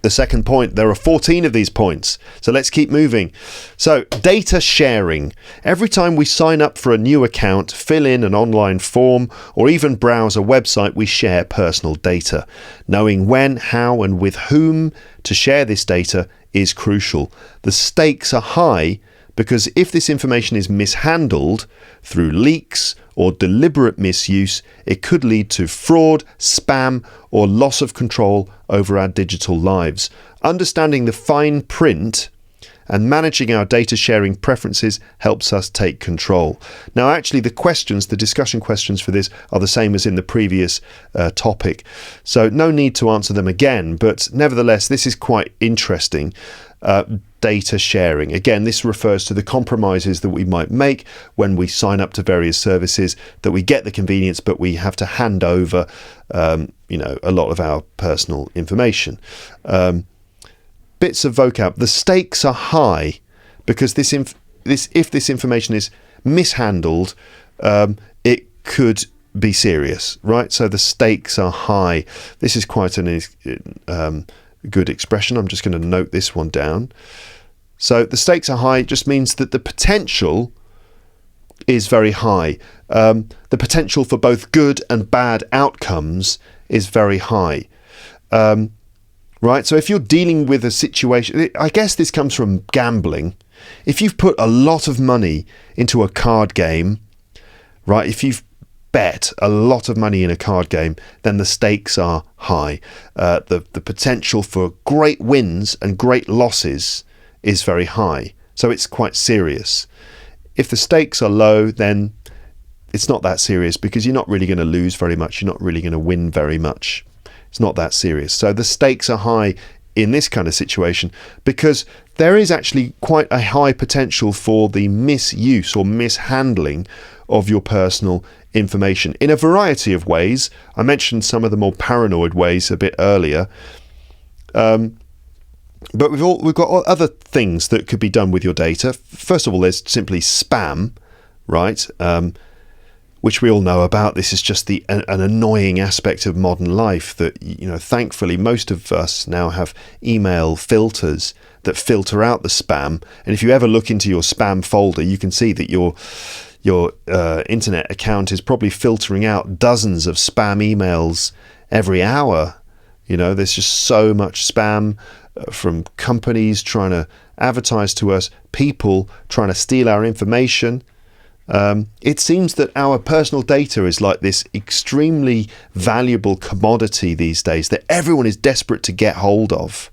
the second point. There are 14 of these points, so let's keep moving. So, data sharing. Every time we sign up for a new account, fill in an online form, or even browse a website, we share personal data. Knowing when, how, and with whom to share this data is crucial. The stakes are high because if this information is mishandled through leaks or deliberate misuse, it could lead to fraud, spam, or loss of control over our digital lives. Understanding the fine print and managing our data sharing preferences helps us take control. Now, actually, the discussion questions for this are the same as in the previous topic, so no need to answer them again, but nevertheless, this is quite interesting. Data sharing. Again, this refers to the compromises that we might make when we sign up to various services, that we get the convenience, but we have to hand over, a lot of our personal information. Bits of vocab. The stakes are high because if this information is mishandled, it could be serious, right? So the stakes are high. This is quite an good expression. I'm just going to note this one down. So the stakes are high just means that the potential is very high. The potential for both good and bad outcomes is very high. Right? So if you're dealing with a situation, I guess this comes from gambling. If you've put a lot of money into a card game, right? If you've bet a lot of money in a card game, then the stakes are high. The potential for great wins and great losses is very high. So it's quite serious. If the stakes are low, then it's not that serious because you're not really going to lose very much. You're not really going to win very much. It's not that serious. So the stakes are high in this kind of situation because there is actually quite a high potential for the misuse or mishandling of your personal information in a variety of ways. I mentioned some of the more paranoid ways a bit earlier. But we've got other things that could be done with your data. First of all, there's simply spam, right? which we all know about. This is just an annoying aspect of modern life that, thankfully most of us now have email filters that filter out the spam. And if you ever look into your spam folder, you can see that your internet account is probably filtering out dozens of spam emails every hour. There's just so much spam from companies trying to advertise to us, people trying to steal our information. It seems that our personal data is like this extremely valuable commodity these days that everyone is desperate to get hold of.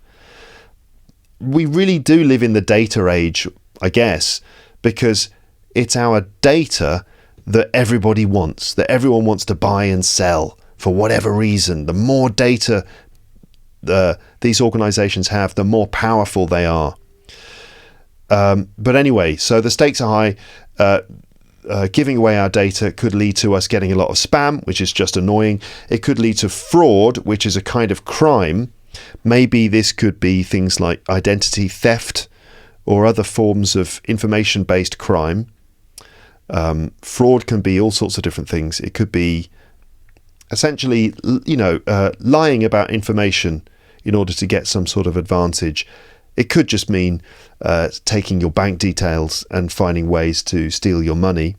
We really do live in the data age, I guess, because it's our data that everybody wants, that everyone wants to buy and sell for whatever reason. The more data these organizations have, the more powerful they are. But anyway, so the stakes are high. Giving away our data could lead to us getting a lot of spam, which is just annoying. It could lead to fraud, which is a kind of crime. Maybe this could be things like identity theft or other forms of information-based crime. Fraud can be all sorts of different things. It could be essentially, lying about information in order to get some sort of advantage. It could just mean taking your bank details and finding ways to steal your money,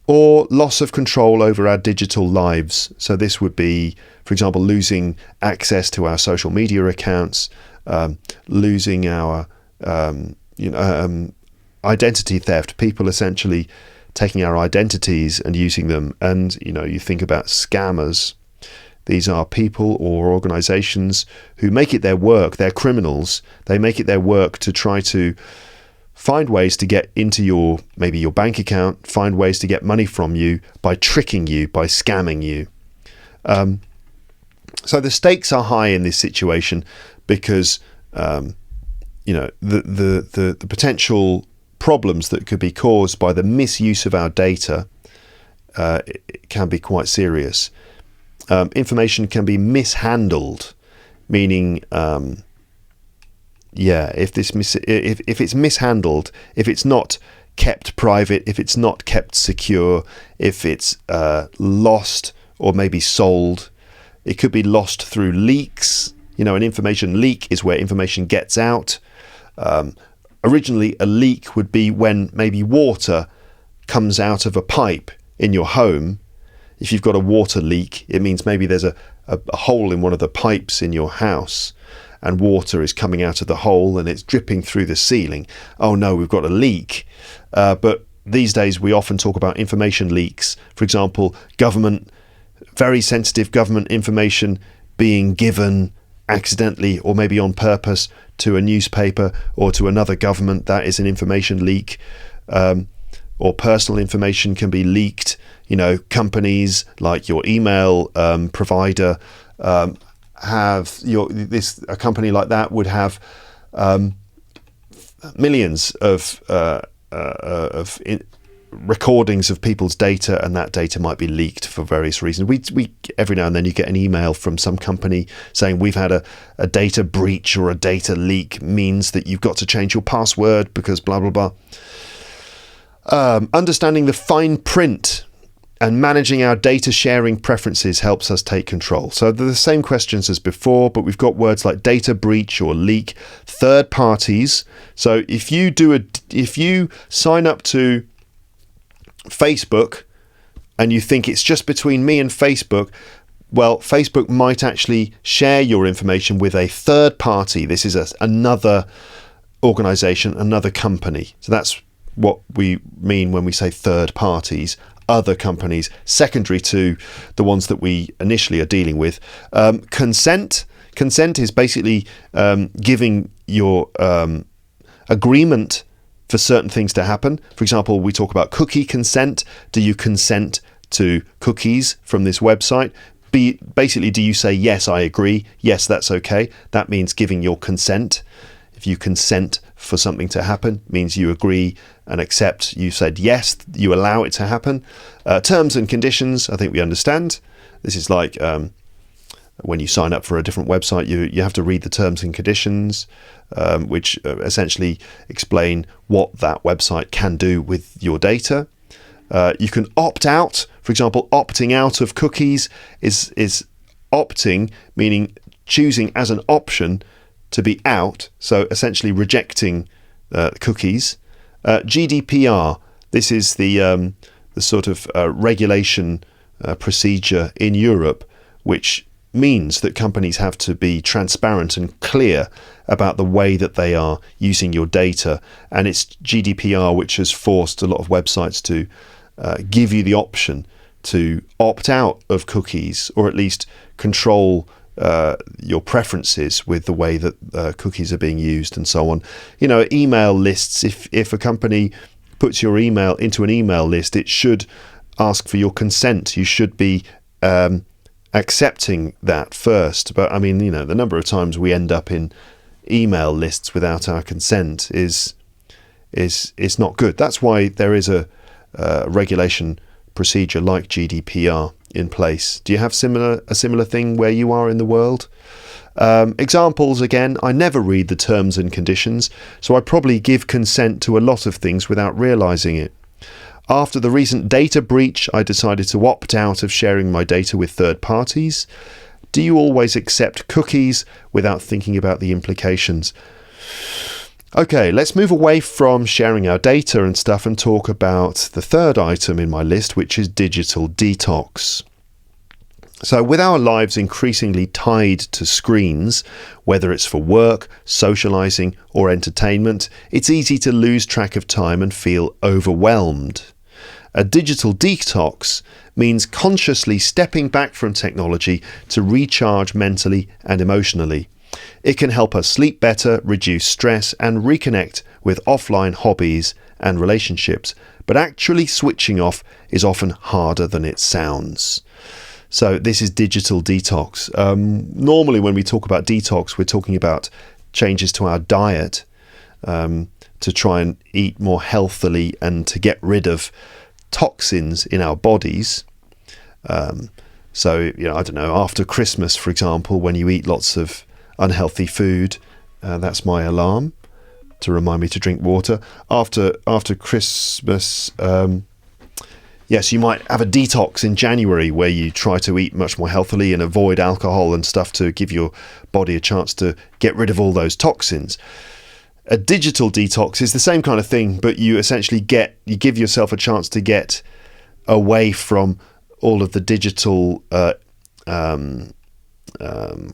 or loss of control over our digital lives. So this would be, for example, losing access to our social media accounts, losing our identity theft, people essentially taking our identities and using them. And, you think about scammers. These are people or organizations who make it their work. They're criminals. They make it their work to try to find ways to get into maybe your bank account, find ways to get money from you by tricking you, by scamming you. So the stakes are high in this situation because, the potential problems that could be caused by the misuse of our data it can be quite serious. Information can be mishandled, meaning, if it's mishandled, if it's not kept private, if it's not kept secure, if it's lost or maybe sold, it could be lost through leaks. An information leak is where information gets out. Originally, a leak would be when maybe water comes out of a pipe in your home. If you've got a water leak, it means maybe there's a hole in one of the pipes in your house and water is coming out of the hole and it's dripping through the ceiling. Oh no, we've got a leak. But these days we often talk about information leaks. For example, very sensitive government information being given accidentally or maybe on purpose to a newspaper or to another government. That is an information leak. Or personal information can be leaked. Companies like your email provider have a company like that would have millions of recordings of people's data, and that data might be leaked for various reasons. We every now and then you get an email from some company saying we've had a data breach or a data leak, means that you've got to change your password because blah blah blah. Understanding the fine print and managing our data sharing preferences helps us take control. So they're the same questions as before, but we've got words like data breach or leak, third parties. So if you sign up to Facebook and you think it's just between me and Facebook, well, Facebook might actually share your information with a third party. This is another organization, another company. So that's what we mean when we say third parties, other companies, secondary to the ones that we initially are dealing with. Consent is basically giving your agreement for certain things to happen. For example, we talk about cookie consent. Do you consent to cookies from this website? Basically, do you say, yes, I agree, yes, that's okay? That means giving your consent. If you consent for something to happen, means you agree and accept. You said yes, you allow it to happen. Terms and conditions, I think we understand. This is like when you sign up for a different website, you have to read the terms and conditions, which essentially explain what that website can do with your data. You can opt out. For example, opting out of cookies is opting, meaning choosing as an option to be out, so essentially rejecting cookies. GDPR, this is the sort of regulation procedure in Europe, which means that companies have to be transparent and clear about the way that they are using your data. And it's GDPR which has forced a lot of websites to give you the option to opt out of cookies, or at least control your preferences with the way that cookies are being used and so on. Email lists, if a company puts your email into an email list, it should ask for your consent. You should be accepting that first. But I mean, the number of times we end up in email lists without our consent is not good. That's why there is a regulation procedure like GDPR in place. Do you have a similar thing where you are in the world? Examples again, I never read the terms and conditions, so I probably give consent to a lot of things without realizing it. After the recent data breach, I decided to opt out of sharing my data with third parties. Do you always accept cookies without thinking about the implications? Okay, let's move away from sharing our data and stuff and talk about the third item in my list, which is digital detox. So with our lives increasingly tied to screens, whether it's for work, socializing, or entertainment, it's easy to lose track of time and feel overwhelmed. A digital detox means consciously stepping back from technology to recharge mentally and emotionally. It can help us sleep better, reduce stress, and reconnect with offline hobbies and relationships. But actually switching off is often harder than it sounds. So this is digital detox. Normally when we talk about detox, we're talking about changes to our diet to try and eat more healthily and to get rid of toxins in our bodies. So, I don't know, after Christmas, for example, when you eat lots of unhealthy food, that's my alarm to remind me to drink water. After Christmas, yes, you might have a detox in January where you try to eat much more healthily and avoid alcohol and stuff to give your body a chance to get rid of all those toxins. A digital detox is the same kind of thing, but you essentially give yourself a chance to get away from all of the digital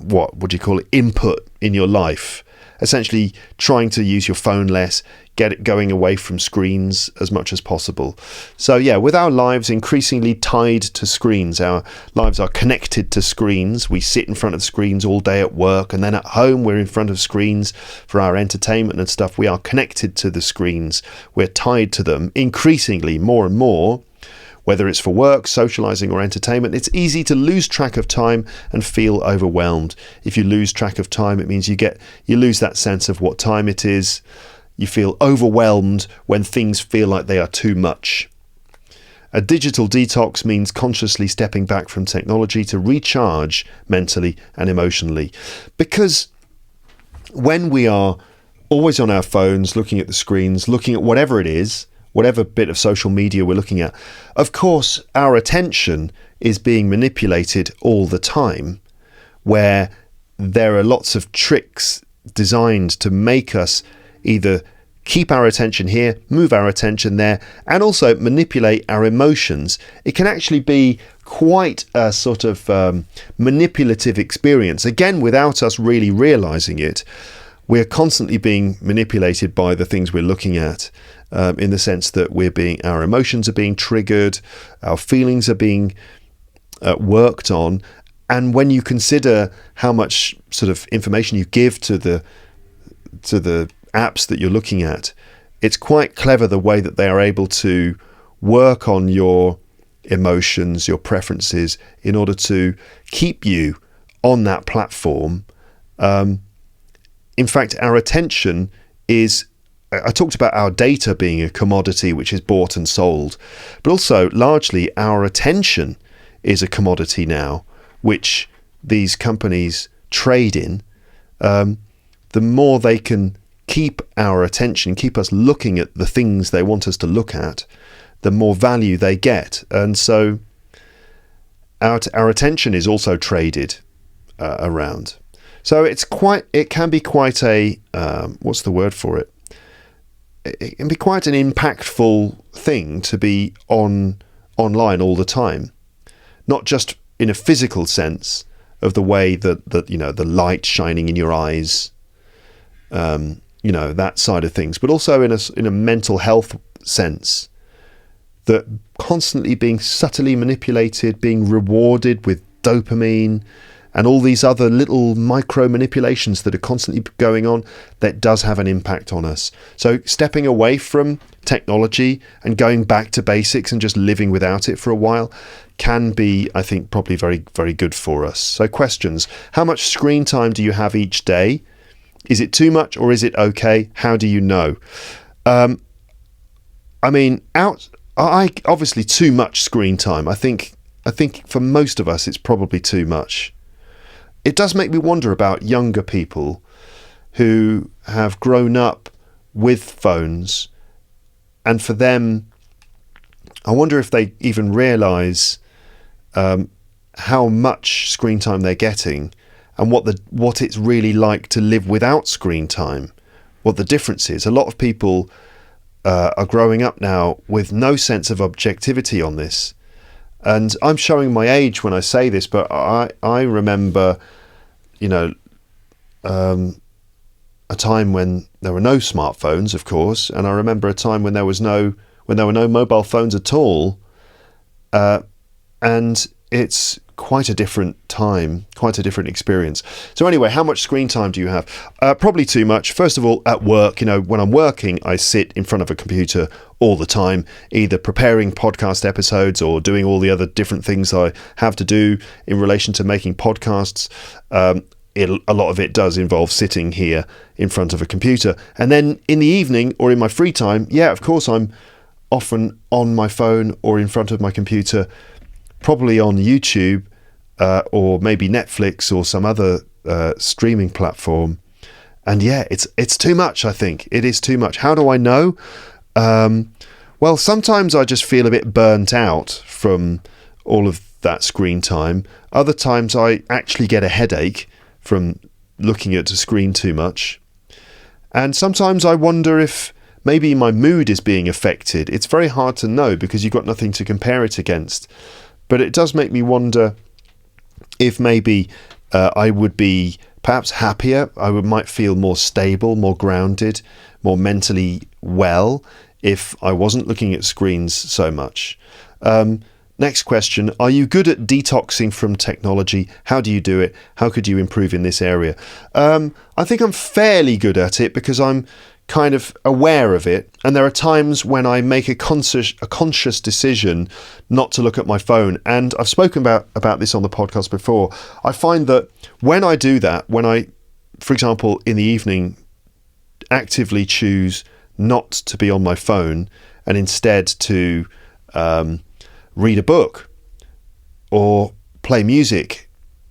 what would you call it, input in your life. Essentially trying to use your phone less, get it going away from screens as much as possible. So yeah, with our lives increasingly tied to screens, our lives are connected to screens. We sit in front of screens all day at work, and then at home we're in front of screens for our entertainment and stuff. We are connected to the screens. We're tied to them increasingly more and more. Whether it's for work, socializing, or entertainment, it's easy to lose track of time and feel overwhelmed. If you lose track of time, it means you lose that sense of what time it is. You feel overwhelmed when things feel like they are too much. A digital detox means consciously stepping back from technology to recharge mentally and emotionally. Because when we are always on our phones, looking at the screens, looking at whatever it is, whatever bit of social media we're looking at, of course, our attention is being manipulated all the time, where there are lots of tricks designed to make us either keep our attention here, move our attention there, and also manipulate our emotions. It can actually be quite a sort of manipulative experience, again, without us really realizing it. We're constantly being manipulated by the things we're looking at, in the sense that our emotions are being triggered, our feelings are being worked on. And when you consider how much sort of information you give to the apps that you're looking at, it's quite clever the way that they are able to work on your emotions, your preferences, in order to keep you on that platform. In fact, our attention I talked about our data being a commodity which is bought and sold, but also largely our attention is a commodity now, which these companies trade in. The more they can keep our attention, keep us looking at the things they want us to look at, the more value they get. And so our attention is also traded around. So it can be quite a, what's the word for it? It can be quite an impactful thing to be online all the time, not just in a physical sense of the way that the light shining in your eyes, that side of things, but also in a mental health sense, that constantly being subtly manipulated, being rewarded with dopamine and all these other little micro manipulations that are constantly going on, that does have an impact on us. So stepping away from technology and going back to basics and just living without it for a while can be, I think, probably very, very good for us. So questions: how much screen time do you have each day? Is it too much or is it okay? How do you know? I obviously too much screen time. I think for most of us it's probably too much. It does make me wonder about younger people who have grown up with phones, and for them, I wonder if they even realise how much screen time they're getting, and what it's really like to live without screen time, what the difference is. A lot of people are growing up now with no sense of objectivity on this. And I'm showing my age when I say this, but I remember, a time when there were no smartphones, of course, and I remember a time when there were no mobile phones at all, and it's quite a different time, quite a different experience. So anyway, how much screen time do you have? Probably too much. First of all, at work, when I'm working, I sit in front of a computer all the time, either preparing podcast episodes or doing all the other different things I have to do in relation to making podcasts. A lot of it does involve sitting here in front of a computer. And then in the evening or in my free time, yeah, of course, I'm often on my phone or in front of my computer, probably on YouTube or maybe Netflix or some other streaming platform. And yeah, it's too much, I think. It is too much. How do I know? Well, sometimes I just feel a bit burnt out from all of that screen time. Other times I actually get a headache from looking at the screen too much. And sometimes I wonder if maybe my mood is being affected. It's very hard to know because you've got nothing to compare it against. But it does make me wonder if maybe I would be perhaps happier. Might feel more stable, more grounded, more mentally well if I wasn't looking at screens so much. Next question: are you good at detoxing from technology? How do you do it? How could you improve in this area? I think I'm fairly good at it because I'm kind of aware of it, and there are times when I make a conscious decision not to look at my phone. And I've spoken about this on the podcast before. I find that when I do that, when I, for example, in the evening, actively choose not to be on my phone and instead to read a book or play music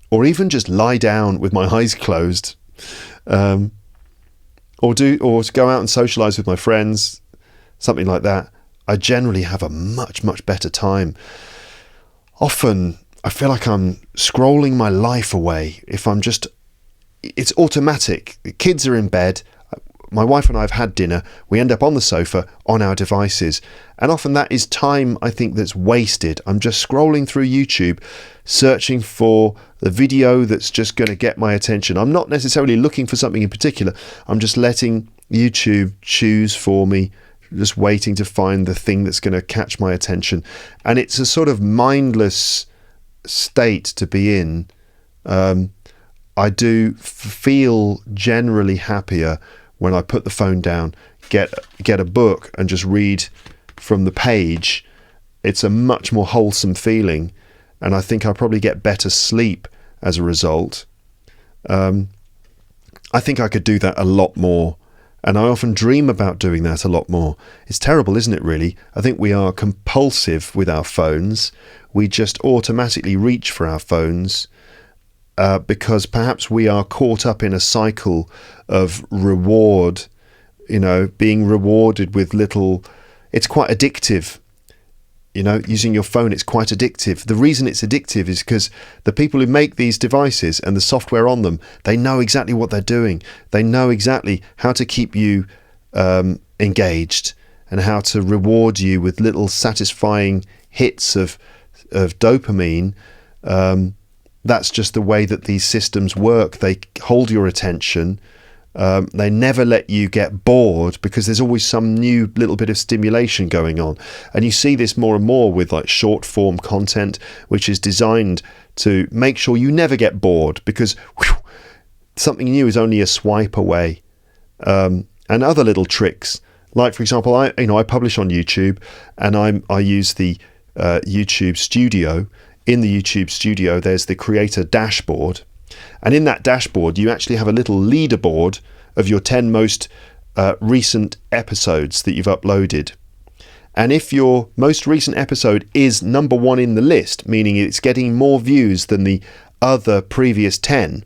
or even just lie down with my eyes closed, or to go out and socialise with my friends, something like that, I generally have a much, much better time. Often I feel like I'm scrolling my life away if it's automatic. The kids are in bed, my wife and I have had dinner, we end up on the sofa on our devices, and often that is time, I think, that's wasted. I'm just scrolling through YouTube, searching for the video that's just going to get my attention. I'm not necessarily looking for something in particular. I'm just letting YouTube choose for me, just waiting to find the thing that's going to catch my attention. And it's a sort of mindless state to be in. I do feel generally happier when I put the phone down, get a book and just read from the page. It's a much more wholesome feeling, and I think I probably get better sleep as a result. I think I could do that a lot more, and I often dream about doing that a lot more. It's terrible, isn't it, really? I think we are compulsive with our phones. We just automatically reach for our phones because perhaps we are caught up in a cycle of reward, being rewarded with little. It's quite addictive. using your phone, it's quite addictive. The reason it's addictive is because the people who make these devices and the software on them, they know exactly what they're doing. They know exactly how to keep you engaged and how to reward you with little satisfying hits of dopamine. That's just the way that these systems work. They hold your attention. They never let you get bored because there's always some new little bit of stimulation going on. And you see this more and more with like short form content, which is designed to make sure you never get bored because something new is only a swipe away. And other little tricks, like for example, I publish on YouTube, and I use the YouTube Studio. In the YouTube Studio, there's the creator dashboard. And in that dashboard, you actually have a little leaderboard of your 10 most recent episodes that you've uploaded. And if your most recent episode is number 1 in the list, meaning it's getting more views than the other previous 10,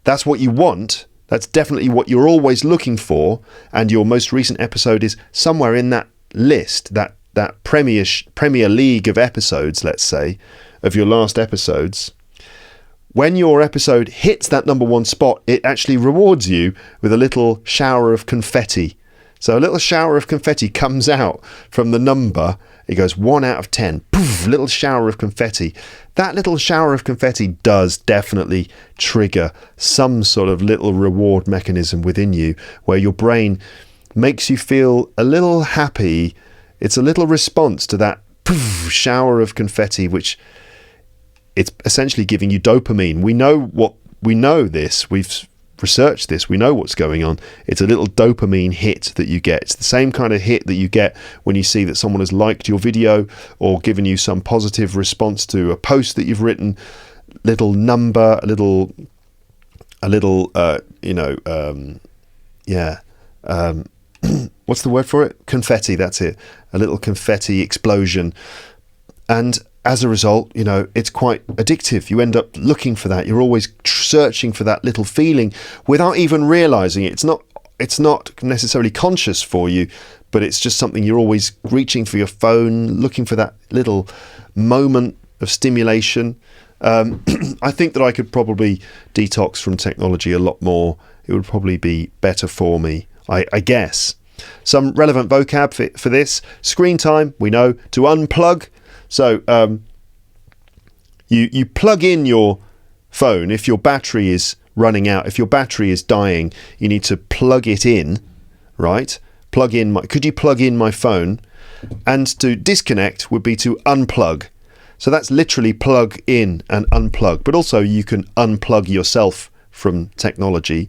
that's what you want. That's definitely what you're always looking for. And your most recent episode is somewhere in that list, that Premier League of episodes, let's say, of your last episodes. When your episode hits that number 1 spot, it actually rewards you with a little shower of confetti. So a little shower of confetti comes out from the number. It goes 1 out of 10. Poof, little shower of confetti. That little shower of confetti does definitely trigger some sort of little reward mechanism within you where your brain makes you feel a little happy. It's a little response to that poof, shower of confetti, which it's essentially giving you dopamine. We know this. We've researched this. We know what's going on. It's a little dopamine hit that you get. It's the same kind of hit that you get when you see that someone has liked your video or given you some positive response to a post that you've written. Little number, what's the word for it? Confetti, that's it. A little confetti explosion. And as a result, it's quite addictive. You end up looking for that. You're always searching for that little feeling without even realizing it. It's not necessarily conscious for you, but it's just something you're always reaching for your phone, looking for that little moment of stimulation. I think that I could probably detox from technology a lot more. It would probably be better for me, I guess. Some relevant vocab for this. Screen time, we know, to unplug. So you plug in your phone. If your battery is running out, if your battery is dying, you need to plug it in, right? Could you plug in my phone? And to disconnect would be to unplug. So that's literally plug in and unplug. But also you can unplug yourself from technology.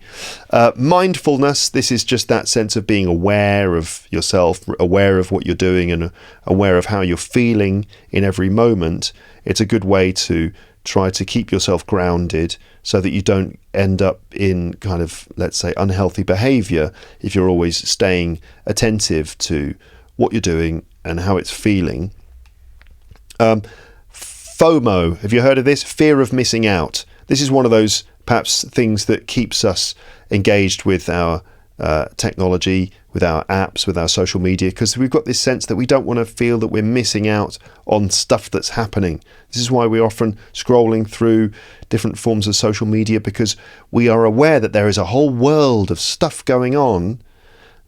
Mindfulness, this is just that sense of being aware of yourself, aware of what you're doing and aware of how you're feeling in every moment. It's a good way to try to keep yourself grounded so that you don't end up in kind of, let's say, unhealthy behavior if you're always staying attentive to what you're doing and how it's feeling. FOMO, have you heard of this? Fear of missing out. This is one of those perhaps things that keeps us engaged with our technology, with our apps, with our social media, because we've got this sense that we don't want to feel that we're missing out on stuff that's happening. This is why we're often scrolling through different forms of social media, because we are aware that there is a whole world of stuff going on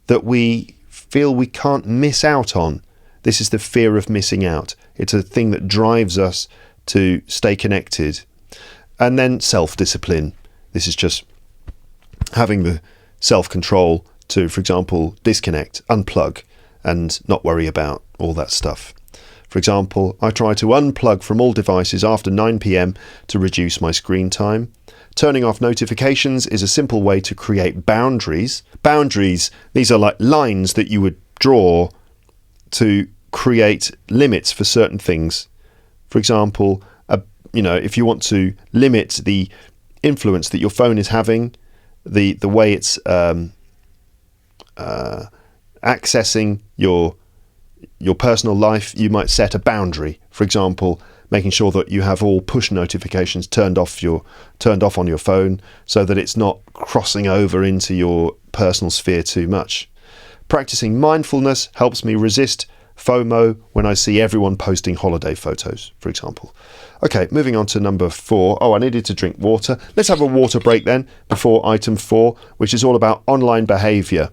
that we feel we can't miss out on. This is the fear of missing out. It's a thing that drives us to stay connected. And then self-discipline. This is just having the self-control to, for example, disconnect, unplug, and not worry about all that stuff. For example, I try to unplug from all devices after 9 p.m. to reduce my screen time. Turning off notifications is a simple way to create boundaries. Boundaries, these are like lines that you would draw to create limits for certain things. For example, if you want to limit the influence that your phone is having, the way it's accessing your personal life, you might set a boundary. For example, making sure that you have all push notifications turned off on your phone so that it's not crossing over into your personal sphere too much. Practicing mindfulness helps me resist FOMO when I see everyone posting holiday photos, for example. Okay, moving on to number 4. Oh, I needed to drink water. Let's have a water break then before item 4, which is all about online behaviour,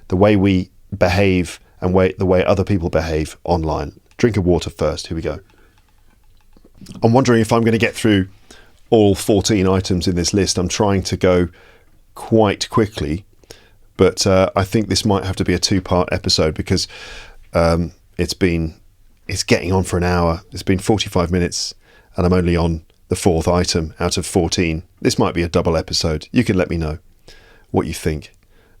the way we behave and the way other people behave online. Drink of water first. Here we go. I'm wondering if I'm going to get through all 14 items in this list. I'm trying to go quite quickly, but I think this might have to be a 2-part episode because it's getting on for an hour. It's been 45 minutes and I'm only on the 4th item out of 14. This might be a double episode. You can let me know what you think.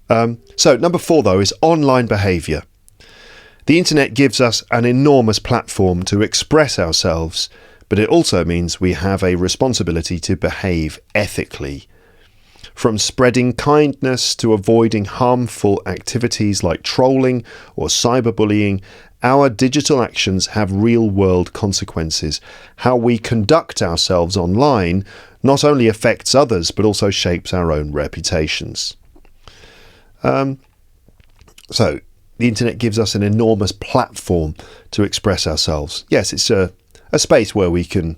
So number 4 though is online behaviour. The internet gives us an enormous platform to express ourselves, but it also means we have a responsibility to behave ethically. From spreading kindness to avoiding harmful activities like trolling or cyberbullying, our digital actions have real-world consequences. How we conduct ourselves online not only affects others, but also shapes our own reputations. So, the internet gives us an enormous platform to express ourselves. Yes, it's a space where we can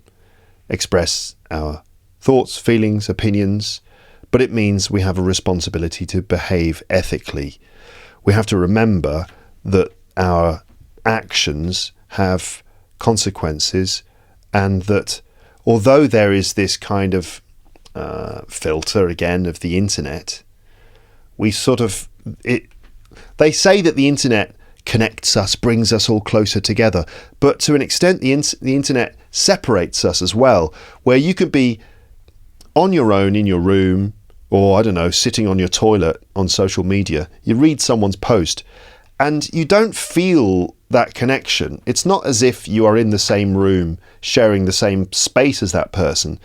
express our thoughts, feelings, opinions, but it means we have a responsibility to behave ethically. We have to remember that our actions have consequences, and that although there is this kind of filter again of the internet, we sort of they say that the internet connects us, brings us all closer together, but to an extent the internet separates us as well, where you could be on your own in your room, or I don't know, sitting on your toilet on social media. You read someone's post and you don't feel that connection. It's not as if you are in the same room sharing the same space as that person,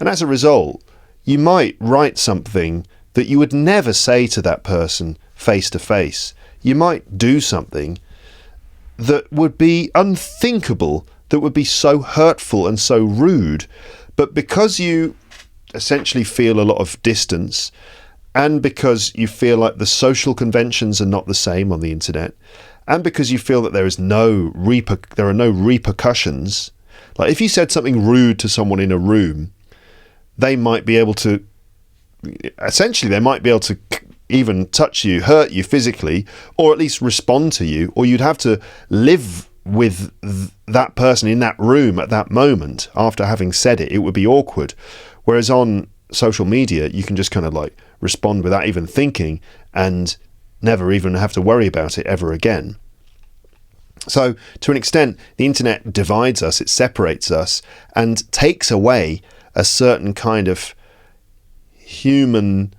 and as a result you might write something that you would never say to that person face to face. You might do something that would be unthinkable, that would be so hurtful and so rude, but because you essentially feel a lot of distance, and because you feel like the social conventions are not the same on the internet, and because you feel that there are no repercussions, like if you said something rude to someone in a room, they might be able to even touch you, hurt you physically, or at least respond to you, or you'd have to live with that person in that room at that moment after having said it. It would be awkward. Whereas on social media, you can just kind of like respond without even thinking and never even have to worry about it ever again. So to an extent, the internet divides us, it separates us, and takes away a certain kind of human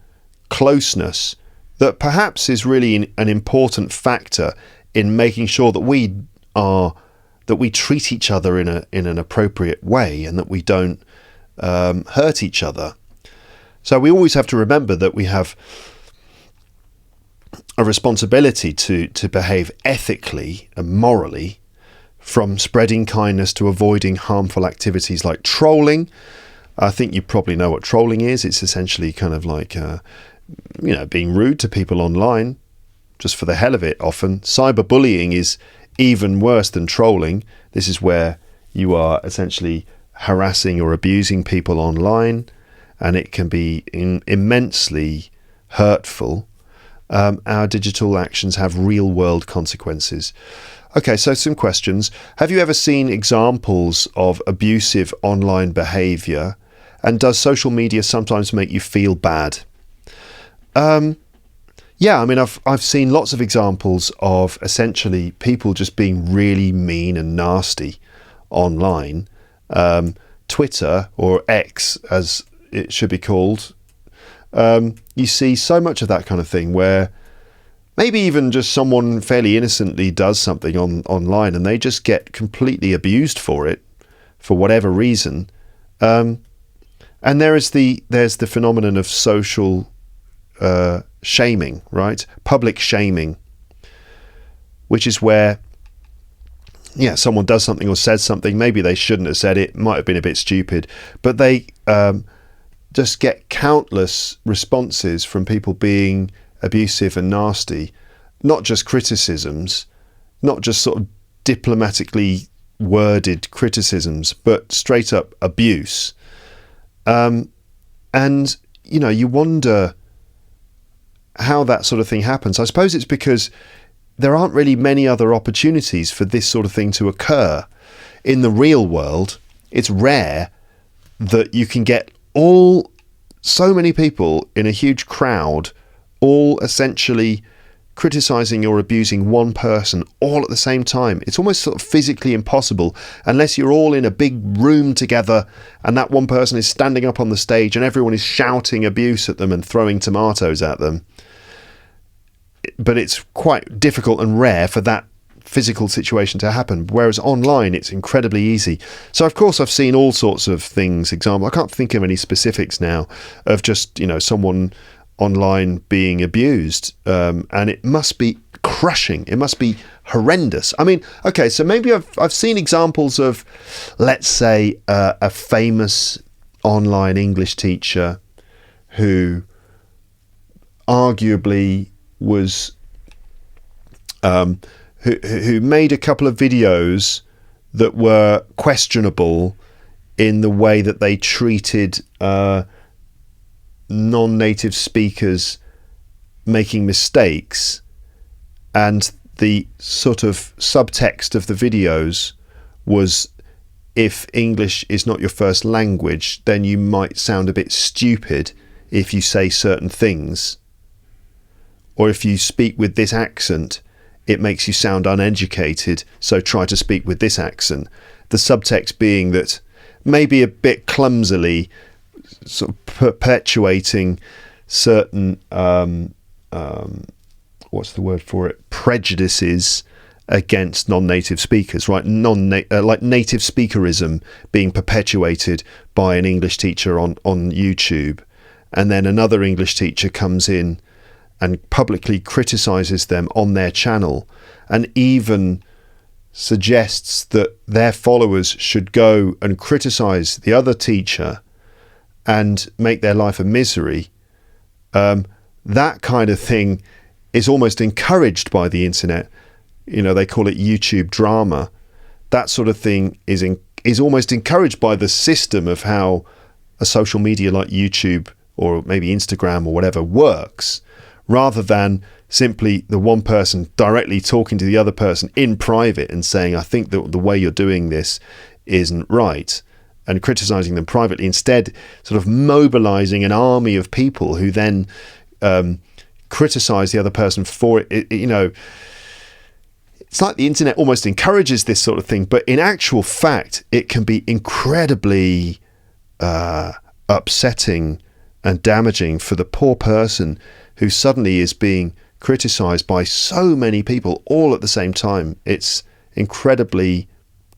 closeness that perhaps is really an important factor in making sure that we treat each other in an appropriate way, and that we don't hurt each other. So we always have to remember that we have a responsibility to behave ethically and morally, from spreading kindness to avoiding harmful activities like trolling. I think you probably know what trolling is. It's essentially kind of like being rude to people online just for the hell of it often. Cyberbullying is even worse than trolling. This is where you are essentially harassing or abusing people online, and it can be immensely hurtful. Our digital actions have real world consequences. Okay, so some questions. Have you ever seen examples of abusive online behaviour? And does social media sometimes make you feel bad? Yeah, I mean, I've seen lots of examples of essentially people just being really mean and nasty online. Twitter, or X as it should be called, you see so much of that kind of thing, where maybe even just someone fairly innocently does something online and they just get completely abused for it, for whatever reason. And there's the phenomenon of social shaming, right? Public shaming, which is where, someone does something or says something, maybe they shouldn't have said it, might have been a bit stupid, but they just get countless responses from people being abusive and nasty, not just criticisms, not just sort of diplomatically worded criticisms, but straight up abuse. And, you wonder how that sort of thing happens. I suppose it's because there aren't really many other opportunities for this sort of thing to occur. In the real world, it's rare that you can get so many people in a huge crowd, all essentially criticising or abusing one person all at the same time. It's almost sort of physically impossible unless you're all in a big room together and that one person is standing up on the stage and everyone is shouting abuse at them and throwing tomatoes at them. But it's quite difficult and rare for that physical situation to happen, whereas online it's incredibly easy. So of course I've seen all sorts of things. Example, I can't think of any specifics now of just someone online being abused, and it must be crushing. It must be horrendous. I mean, okay, so maybe I've seen examples of, let's say, a famous online English teacher who arguably was who made a couple of videos that were questionable in the way that they treated non-native speakers making mistakes, and the sort of subtext of the videos was, if English is not your first language, then you might sound a bit stupid if you say certain things, or if you speak with this accent it makes you sound uneducated, so try to speak with this accent. The subtext being that maybe a bit clumsily sort of perpetuating certain what's the word for it, prejudices against non-native speakers, right? Like native speakerism being perpetuated by an English teacher on YouTube, and then another English teacher comes in and publicly criticises them on their channel, and even suggests that their followers should go and criticise the other teacher and make their life a misery. That kind of thing is almost encouraged by the internet. They call it YouTube drama. That sort of thing is almost encouraged by the system of how a social media like YouTube or maybe Instagram or whatever works, rather than simply the one person directly talking to the other person in private and saying, I think that the way you're doing this isn't right, and criticizing them privately, instead sort of mobilizing an army of people who then criticize the other person for it. It's like the internet almost encourages this sort of thing, but in actual fact it can be incredibly upsetting and damaging for the poor person who suddenly is being criticized by so many people all at the same time. It's incredibly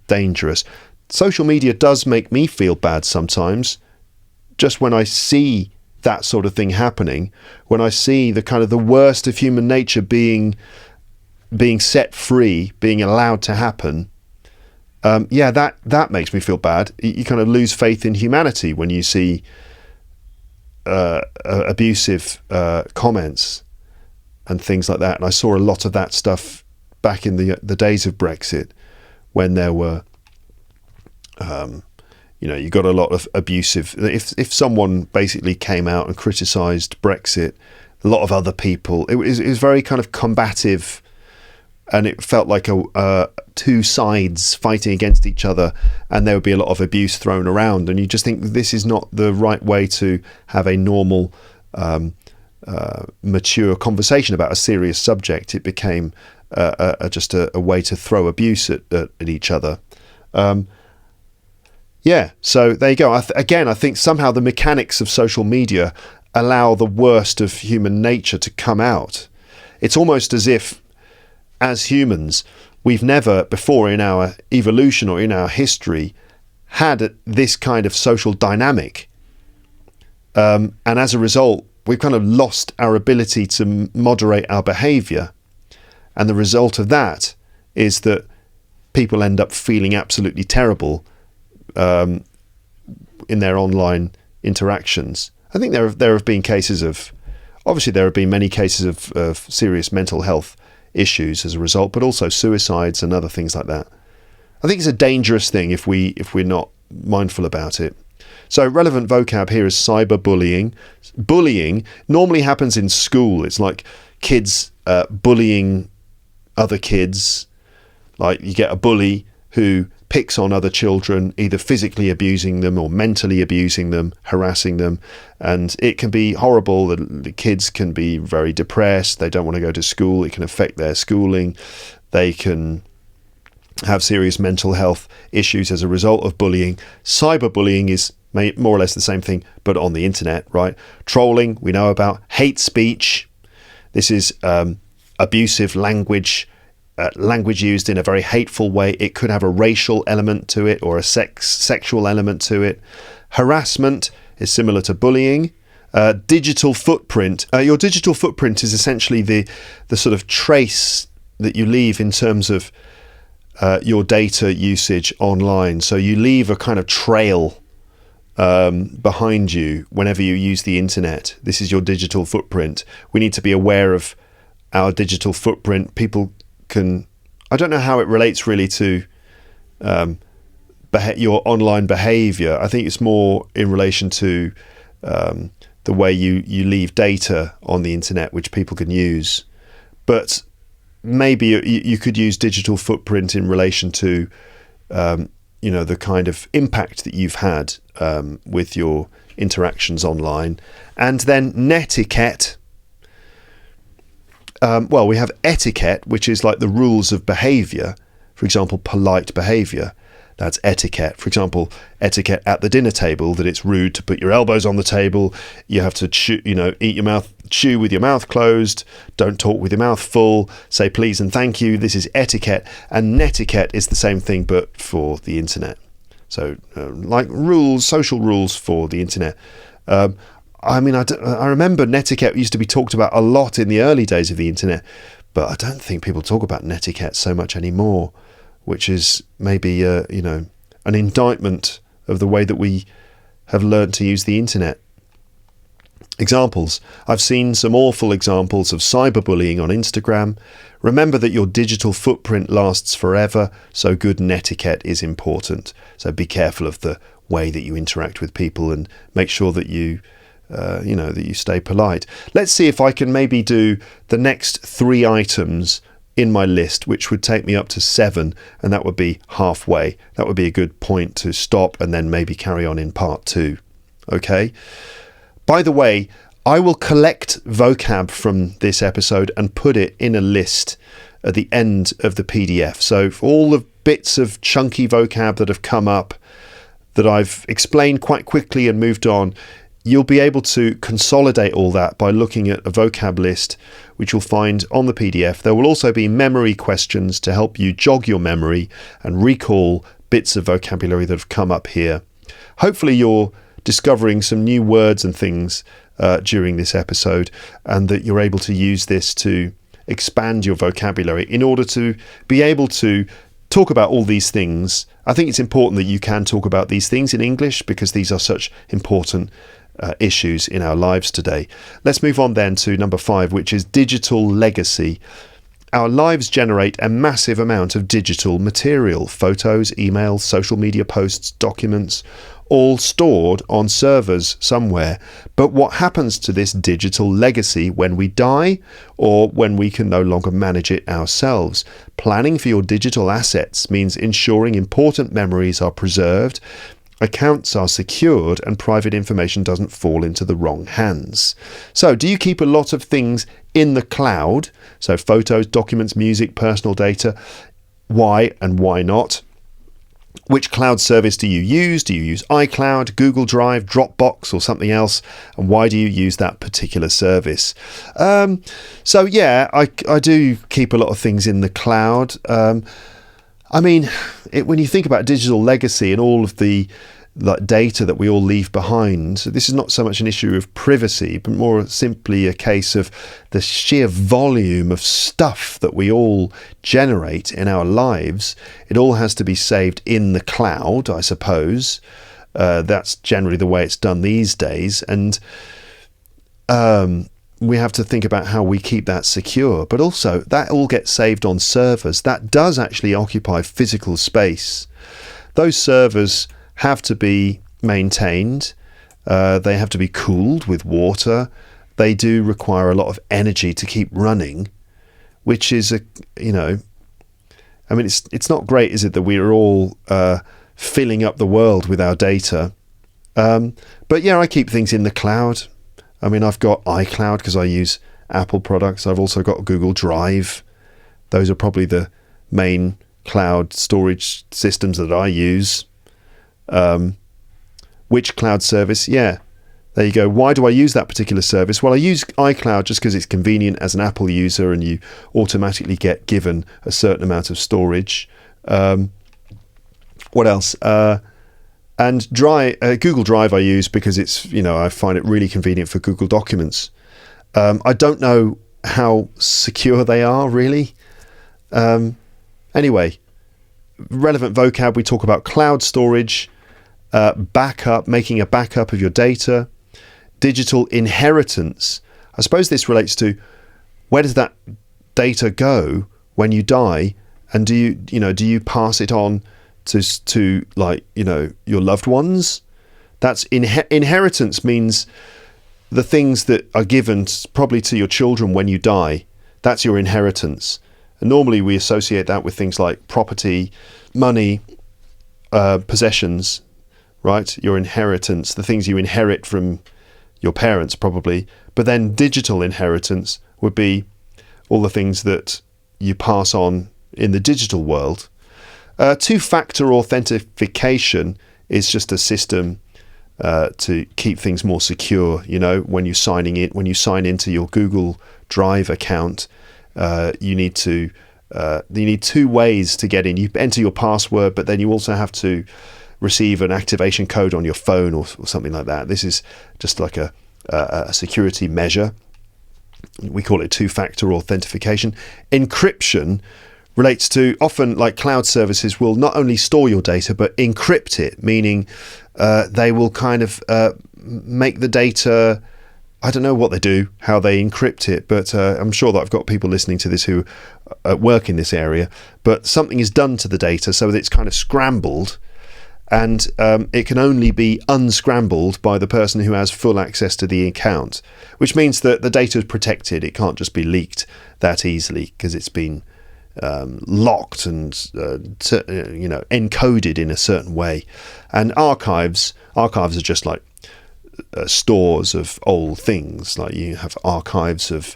dangerous. Social media does make me feel bad sometimes, just when I see that sort of thing happening, when I see the kind of the worst of human nature being set free, being allowed to happen. That makes me feel bad. You kind of lose faith in humanity when you see abusive comments and things like that. And I saw a lot of that stuff back in the days of Brexit, when there were you got a lot of abusive. If someone basically came out and criticised Brexit, a lot of other people, it was very kind of combative, and it felt like two sides fighting against each other, and there would be a lot of abuse thrown around, and you just think this is not the right way to have a normal, mature conversation about a serious subject. It became just a way to throw abuse at each other. So there you go. I think somehow the mechanics of social media allow the worst of human nature to come out. It's almost as if, as humans, we've never before in our evolution or in our history had this kind of social dynamic. And as a result, we've kind of lost our ability to moderate our behaviour. And the result of that is that people end up feeling absolutely terrible in their online interactions. I think there have been cases of, obviously there have been many cases of serious mental health issues as a result, but also suicides and other things like that. I think it's a dangerous thing if we're not mindful about it. So relevant vocab here is cyberbullying. Bullying normally happens in school. It's like kids bullying other kids. Like you get a bully who picks on other children, either physically abusing them or mentally abusing them, harassing them. And it can be horrible. The kids can be very depressed. They don't want to go to school. It can affect their schooling. They can have serious mental health issues as a result of bullying. Cyberbullying is more or less the same thing, but on the internet, right? Trolling, we know about. Hate speech. This is abusive language, language used in a very hateful way. It could have a racial element to it or a sexual element to it. Harassment is similar to bullying. Digital footprint. Your digital footprint is essentially the sort of trace that you leave in terms of your data usage online. So you leave a kind of trail behind you whenever you use the internet. This is your digital footprint. We need to be aware of our digital footprint. People can, I don't know how it relates really to your online behaviour. I think it's more in relation to the way you leave data on the internet, which people can use. But maybe you could use digital footprint in relation to the kind of impact that you've had with your interactions online. And then netiquette. We have etiquette, which is like the rules of behaviour. For example, polite behaviour. That's etiquette. For example, etiquette at the dinner table, that it's rude to put your elbows on the table. You have to chew with your mouth closed. Don't talk with your mouth full. Say please and thank you. This is etiquette. And netiquette is the same thing, but for the internet. So like rules, social rules for the internet. I remember netiquette used to be talked about a lot in the early days of the internet, but I don't think people talk about netiquette so much anymore, which is maybe an indictment of the way that we have learned to use the internet. Examples. I've seen some awful examples of cyberbullying on Instagram. Remember that your digital footprint lasts forever, so good netiquette is important. So be careful of the way that you interact with people and make sure that you stay polite. Let's see if I can maybe do the next 3 items in my list, which would take me up to 7, and that would be halfway. That would be a good point to stop and then maybe carry on in part 2. Okay? By the way, I will collect vocab from this episode and put it in a list at the end of the PDF. So for all the bits of chunky vocab that have come up that I've explained quite quickly and moved on, you'll be able to consolidate all that by looking at a vocab list, which you'll find on the PDF. There will also be memory questions to help you jog your memory and recall bits of vocabulary that have come up here. Hopefully you're discovering some new words and things during this episode, and that you're able to use this to expand your vocabulary in order to be able to talk about all these things. I think it's important that you can talk about these things in English because these are such important issues in our lives today. Let's move on then to number 5, which is digital legacy. Our lives generate a massive amount of digital material, photos, emails, social media posts, documents, all stored on servers somewhere. But what happens to this digital legacy when we die or when we can no longer manage it ourselves? Planning for your digital assets means ensuring important memories are preserved, accounts are secured, and private information doesn't fall into the wrong hands. So, do you keep a lot of things in the cloud? So photos, documents, music, personal data. Why and why not? Which cloud service do you use? Do you use iCloud, Google Drive, Dropbox, or something else? And why do you use that particular service? I do keep a lot of things in the cloud. When you think about digital legacy and all of the data that we all leave behind, so this is not so much an issue of privacy, but more simply a case of the sheer volume of stuff that we all generate in our lives. It all has to be saved in the cloud, I suppose. That's generally the way it's done these days. And we have to think about how we keep that secure. But also, that all gets saved on servers. That does actually occupy physical space. Those servers have to be maintained. They have to be cooled with water. They do require a lot of energy to keep running, which is it's not great, is it, that we're all filling up the world with our data. But yeah, I keep things in the cloud. I mean, I've got iCloud because I use Apple products. I've also got Google Drive. Those are probably the main cloud storage systems that I use. Which cloud service? Yeah, there you go. Why do I use that particular service? Well, I use iCloud just because it's convenient as an Apple user, and you automatically get given a certain amount of storage. What else? And Google Drive I use because it's, I find it really convenient for Google Documents. I don't know how secure they are, really. Anyway, relevant vocab, we talk about cloud storage, backup, making a backup of your data, digital inheritance. I suppose this relates to, where does that data go when you die, and do you pass it on to your loved ones? That's inheritance means the things that are given probably to your children when you die. That's your inheritance. And normally we associate that with things like property, money, possessions, right? Your inheritance, the things you inherit from your parents probably. But then digital inheritance would be all the things that you pass on in the digital world. Two-factor authentication is just a system to keep things more secure. When you sign into your Google Drive account, you need 2 ways to get in. You enter your password, but then you also have to receive an activation code on your phone or something like that. This is just like a security measure. We call it two-factor authentication. Encryption relates to, often like cloud services will not only store your data but encrypt it, meaning they will kind of make the data, I don't know what they do, how they encrypt it, but I'm sure that I've got people listening to this who work in this area, but something is done to the data so that it's kind of scrambled, and it can only be unscrambled by the person who has full access to the account, which means that the data is protected. It can't just be leaked that easily because it's been locked and encoded in a certain way. And archives are just like stores of old things. Like you have archives of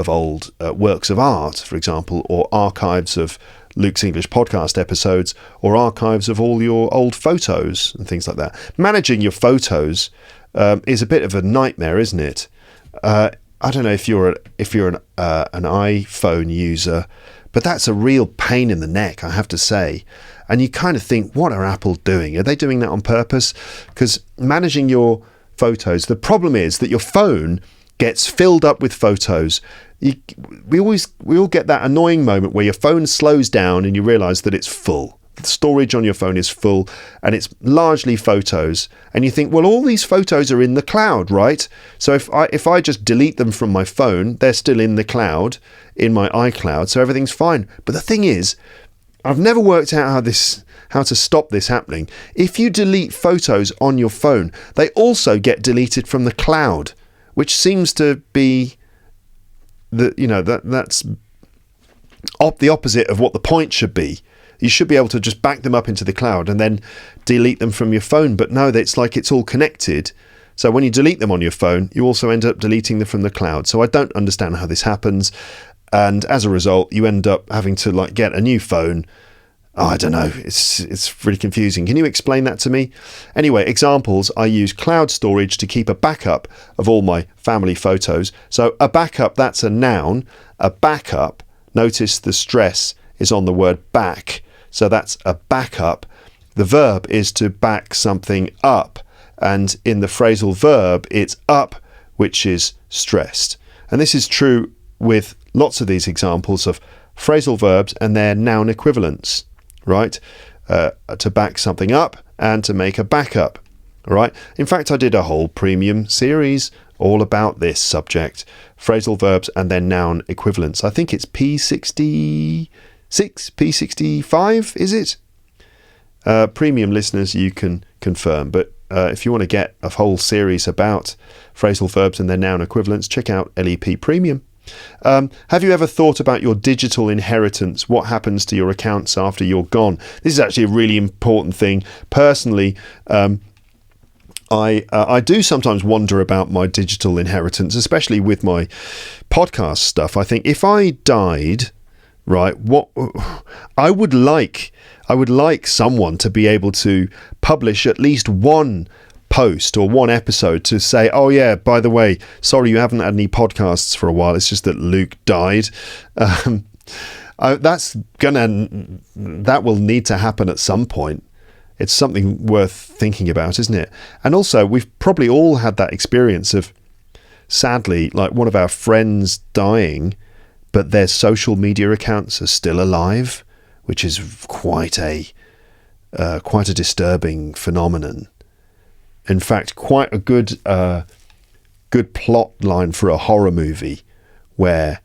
old works of art, for example, or archives of Luke's English podcast episodes, or archives of all your old photos and things like that. Managing your photos is a bit of a nightmare, isn't it? I don't know if you're an iPhone user, but that's a real pain in the neck, I have to say. And you kind of think, what are Apple doing? Are they doing that on purpose? Because managing your photos, the problem is that your phone gets filled up with photos. We all get that annoying moment where your phone slows down and you realise that it's full. The storage on your phone is full and it's largely photos, and you think, well, all these photos are in the cloud, right? So if I just delete them from my phone, they're still in the cloud, in my iCloud, so everything's fine. But the thing is, I've never worked out how to stop this happening. If you delete photos on your phone, they also get deleted from the cloud, which seems to be that's the opposite of what the point should be. You should be able to just back them up into the cloud and then delete them from your phone. But no, it's like it's all connected. So when you delete them on your phone, you also end up deleting them from the cloud. So I don't understand how this happens. And as a result, you end up having to get a new phone. Oh, I don't know. It's really confusing. Can you explain that to me? Anyway, examples. I use cloud storage to keep a backup of all my family photos. So a backup, that's a noun. A backup, notice the stress is on the word back. So that's a backup. The verb is to back something up. And in the phrasal verb, it's up, which is stressed. And this is true with lots of these examples of phrasal verbs and their noun equivalents, right? To back something up and to make a backup, all right? In fact, I did a whole premium series all about this subject, phrasal verbs and their noun equivalents. I think it's P66, P65, is it? Premium listeners, you can confirm. But if you want to get a whole series about phrasal verbs and their noun equivalents, check out LEP Premium. Have you ever thought about your digital inheritance? What happens to your accounts after you're gone? This is actually a really important thing. Personally, I do sometimes wonder about my digital inheritance, especially with my podcast stuff. I think if I died, right, what I would like someone to be able to publish at least one post or one episode to say, oh yeah, by the way, sorry you haven't had any podcasts for a while, it's just that Luke died. That will need to happen at some point. It's something worth thinking about, isn't it? And also, we've probably all had that experience of, sadly, like one of our friends dying, but their social media accounts are still alive, which is quite a disturbing phenomenon. In fact, quite a good plot line for a horror movie, where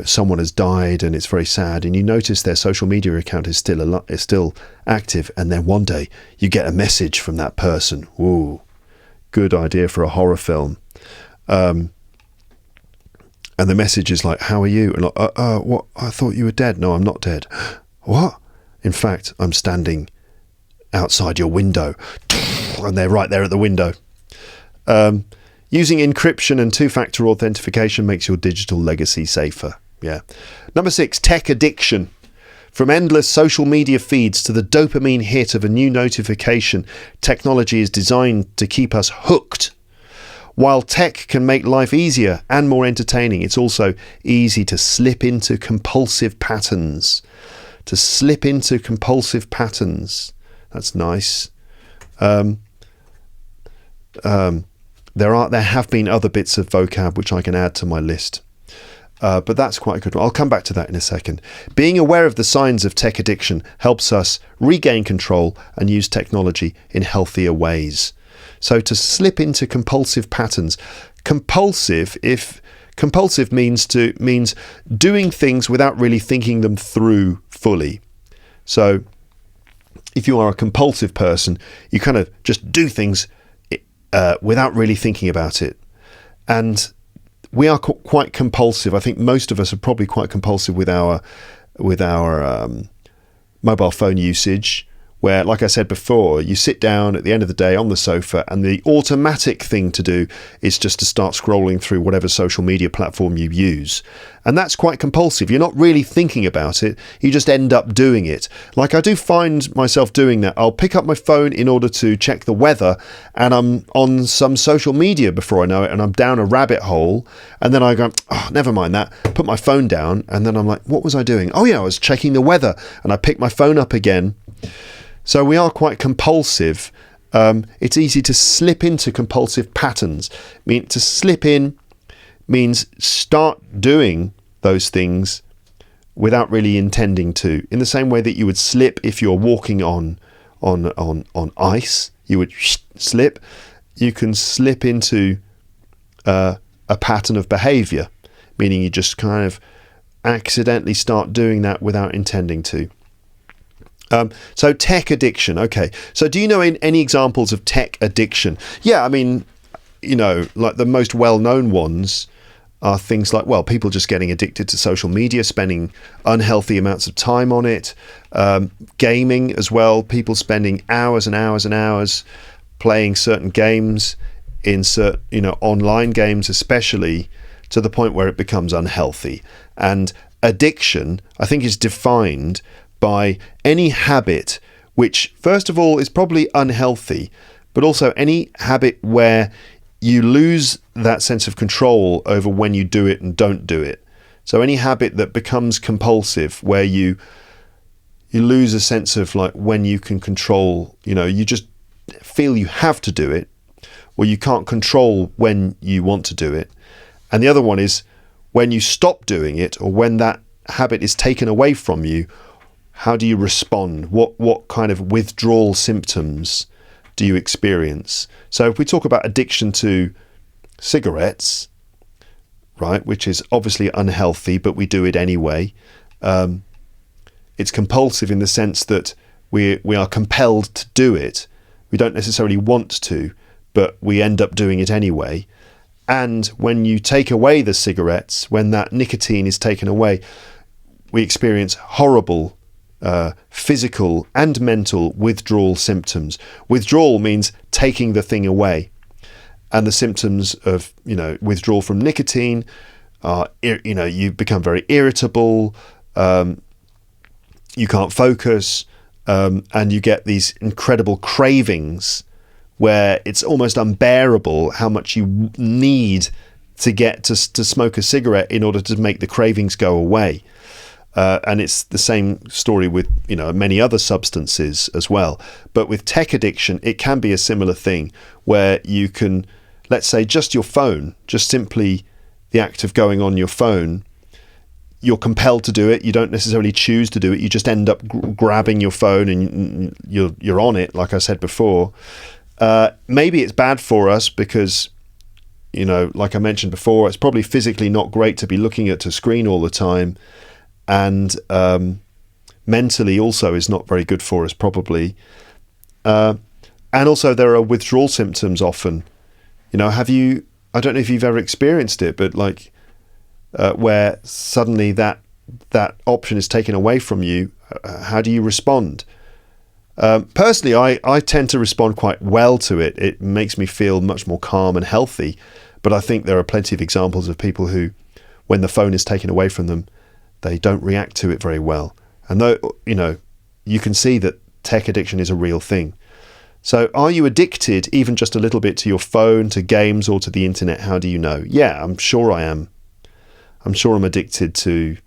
someone has died and it's very sad, and you notice their social media account is still active, and then one day you get a message from that person. Ooh, good idea for a horror film. And the message is like, "How are you?" And like, what? I thought you were dead. No, I'm not dead. What? In fact, I'm standing outside your window, and they're right there at the window. Using encryption and two-factor authentication makes your digital legacy safer. Yeah. Number 6, tech addiction. From endless social media feeds to the dopamine hit of a new notification, technology is designed to keep us hooked. While tech can make life easier and more entertaining, it's also easy to slip into compulsive patterns. That's nice. There have been other bits of vocab which I can add to my list, but that's quite a good one. I'll come back to that in a second. Being aware of the signs of tech addiction helps us regain control and use technology in healthier ways. So to slip into compulsive patterns, compulsive means doing things without really thinking them through fully. So if you are a compulsive person, you kind of just do things without really thinking about it. And we are quite compulsive. I think most of us are probably quite compulsive with our mobile phone usage, where, like I said before, you sit down at the end of the day on the sofa, and the automatic thing to do is just to start scrolling through whatever social media platform you use. And that's quite compulsive. You're not really thinking about it. You just end up doing it. Like, I do find myself doing that. I'll pick up my phone in order to check the weather, and I'm on some social media before I know it, and I'm down a rabbit hole, and then I go, oh, never mind that, put my phone down, and then I'm like, what was I doing? Oh yeah, I was checking the weather, and I pick my phone up again. So we are quite compulsive. It's easy to slip into compulsive patterns. To slip in means start doing those things without really intending to. In the same way that you would slip if you're walking on ice, you would slip. You can slip into a pattern of behaviour, meaning you just kind of accidentally start doing that without intending to. So tech addiction. Okay. So do you know any examples of tech addiction? Yeah, I mean, like the most well-known ones are things like, well, people just getting addicted to social media, spending unhealthy amounts of time on it, gaming as well, people spending hours and hours and hours playing certain games, online games especially, to the point where it becomes unhealthy. And addiction, I think, is defined by any habit which, first of all, is probably unhealthy, but also any habit where you lose that sense of control over when you do it and don't do it. So any habit that becomes compulsive, where you lose a sense of like when you can control, you just feel you have to do it, or you can't control when you want to do it. And the other one is when you stop doing it, or when that habit is taken away from you, how do you respond? What kind of withdrawal symptoms do you experience? So if we talk about addiction to cigarettes, right, which is obviously unhealthy, but we do it anyway. It's compulsive in the sense that we are compelled to do it. We don't necessarily want to, but we end up doing it anyway. And when you take away the cigarettes, when that nicotine is taken away, we experience horrible physical and mental withdrawal symptoms. Withdrawal means taking the thing away. And the symptoms of, withdrawal from nicotine are, you become very irritable, you can't focus, and you get these incredible cravings where it's almost unbearable how much you need to get to smoke a cigarette in order to make the cravings go away. And it's the same story with, many other substances as well. But with tech addiction, it can be a similar thing where you can, let's say, just your phone, just simply the act of going on your phone, you're compelled to do it. You don't necessarily choose to do it. You just end up grabbing your phone and you're on it, like I said before. Maybe it's bad for us because, like I mentioned before, it's probably physically not great to be looking at a screen all the time. And mentally also is not very good for us, probably. And also there are withdrawal symptoms often. I don't know if you've ever experienced it, but where suddenly that option is taken away from you, how do you respond? Personally, I tend to respond quite well to it. It makes me feel much more calm and healthy. But I think there are plenty of examples of people who, when the phone is taken away from them, they don't react to it very well. And though, you can see that tech addiction is a real thing. So are you addicted even just a little bit to your phone, to games, or to the internet? How do you know? Yeah, I'm sure I am. I'm sure I'm addicted to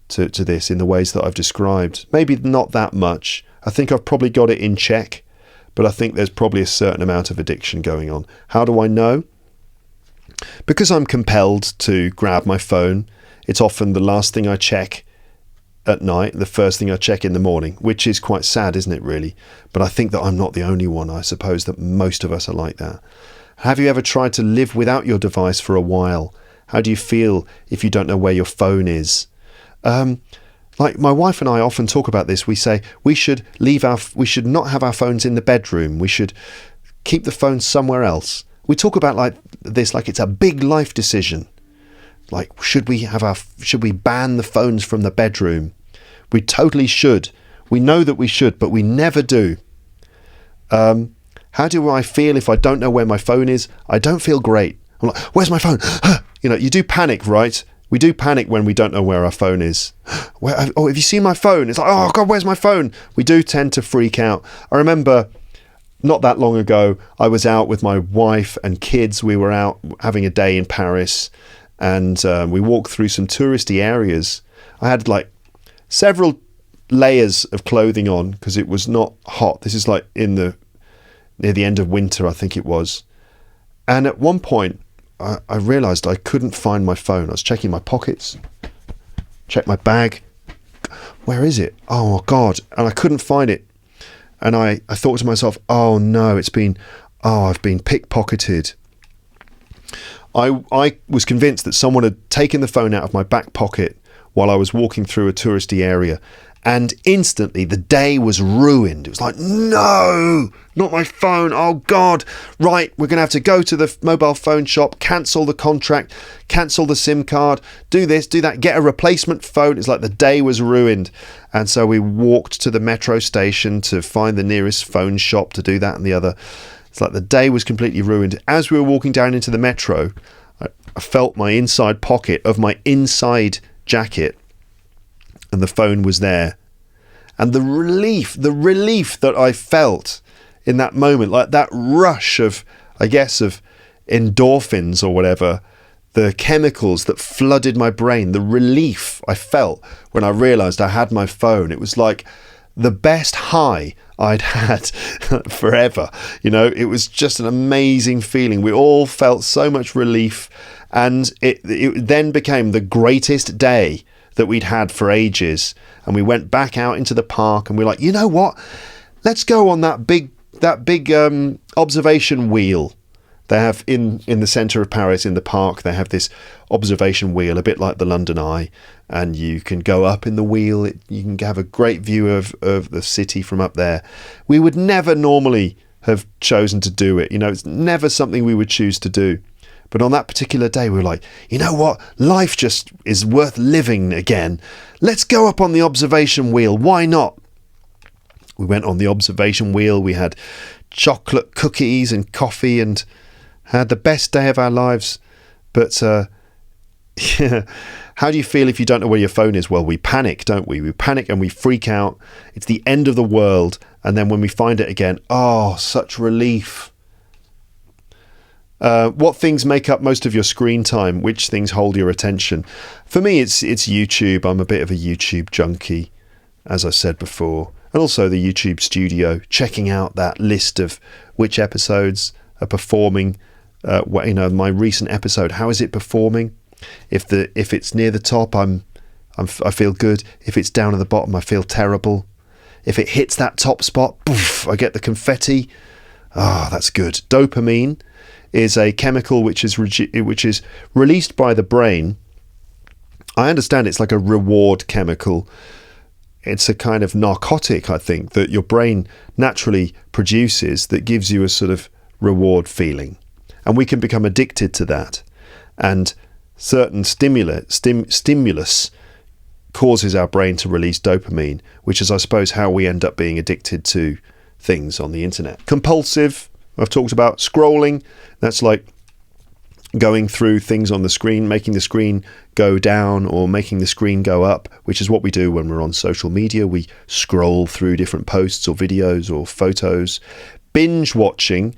this in the ways that I've described. Maybe not that much. I think I've probably got it in check, but I think there's probably a certain amount of addiction going on. How do I know? Because I'm compelled to grab my phone. It's often the last thing I check at night, the first thing I check in the morning, which is quite sad, isn't it, really? But I think that I'm not the only one. I suppose that most of us are like that. Have you ever tried to live without your device for a while? How do you feel if you don't know where your phone is? Like my wife and I often talk about this. We say we should not have our phones in the bedroom. We should keep the phone somewhere else. We talk about this like it's a big life decision. Like, should we ban the phones from the bedroom? We totally should. We know that we should, but we never do. How do I feel if I don't know where my phone is? I don't feel great. I'm like, where's my phone? You do panic, right? We do panic when we don't know where our phone is. Have you seen my phone? It's like, oh God, where's my phone? We do tend to freak out. I remember not that long ago, I was out with my wife and kids. We were out having a day in Paris. And we walked through some touristy areas. I had several layers of clothing on because it was not hot. This is near the end of winter, I think it was. And at one point, I realised I couldn't find my phone. I was checking my pockets, checked my bag. Where is it? Oh God! And I couldn't find it. And I thought to myself, oh no, I've been pickpocketed. I was convinced that someone had taken the phone out of my back pocket while I was walking through a touristy area, and instantly the day was ruined. It was like, no, not my phone. Oh God. Right, we're going to have to go to the mobile phone shop, cancel the contract, cancel the SIM card, do this, do that, get a replacement phone. It's like the day was ruined. And so we walked to the metro station to find the nearest phone shop to do that and the other. It's like the day was completely ruined. As we were walking down into the metro, I felt my inside pocket of my inside jacket, and the phone was there. And the relief that I felt in that moment, like that rush of endorphins or whatever, the chemicals that flooded my brain, the relief I felt when I realised I had my phone. It was like the best high I'd had forever. It was just an amazing feeling. We all felt so much relief, and it then became the greatest day that we'd had for ages. And we went back out into the park and we're like, you know what? Let's go on that big observation wheel. They have in the centre of Paris, in the park, they have this observation wheel, a bit like the London Eye, and you can go up in the wheel. You can have a great view of the city from up there. We would never normally have chosen to do it. It's never something we would choose to do. But on that particular day, we were like, you know what? Life just is worth living again. Let's go up on the observation wheel. Why not? We went on the observation wheel. We had chocolate cookies and coffee and had the best day of our lives. But yeah, how do you feel if you don't know where your phone is? Well, we panic, don't we? We panic and we freak out. It's the end of the world. And then when we find it again, oh, such relief. What things make up most of your screen time? Which things hold your attention? For me, it's YouTube. I'm a bit of a YouTube junkie, as I said before. And also the YouTube studio, checking out that list of which episodes are performing. My recent episode, how is it performing? If it's near the top, I feel good. If it's down at the bottom, I feel terrible. If it hits that top spot, poof, I get the confetti. Ah, that's good. Dopamine is a chemical which is released by the brain. I understand it's like a reward chemical. It's a kind of narcotic, I think, that your brain naturally produces that gives you a sort of reward feeling. And we can become addicted to that. And certain stimulus causes our brain to release dopamine, which is, I suppose, how we end up being addicted to things on the internet. Compulsive, I've talked about. Scrolling, that's like going through things on the screen, making the screen go down or making the screen go up, which is what we do when we're on social media. We scroll through different posts or videos or photos. Binge watching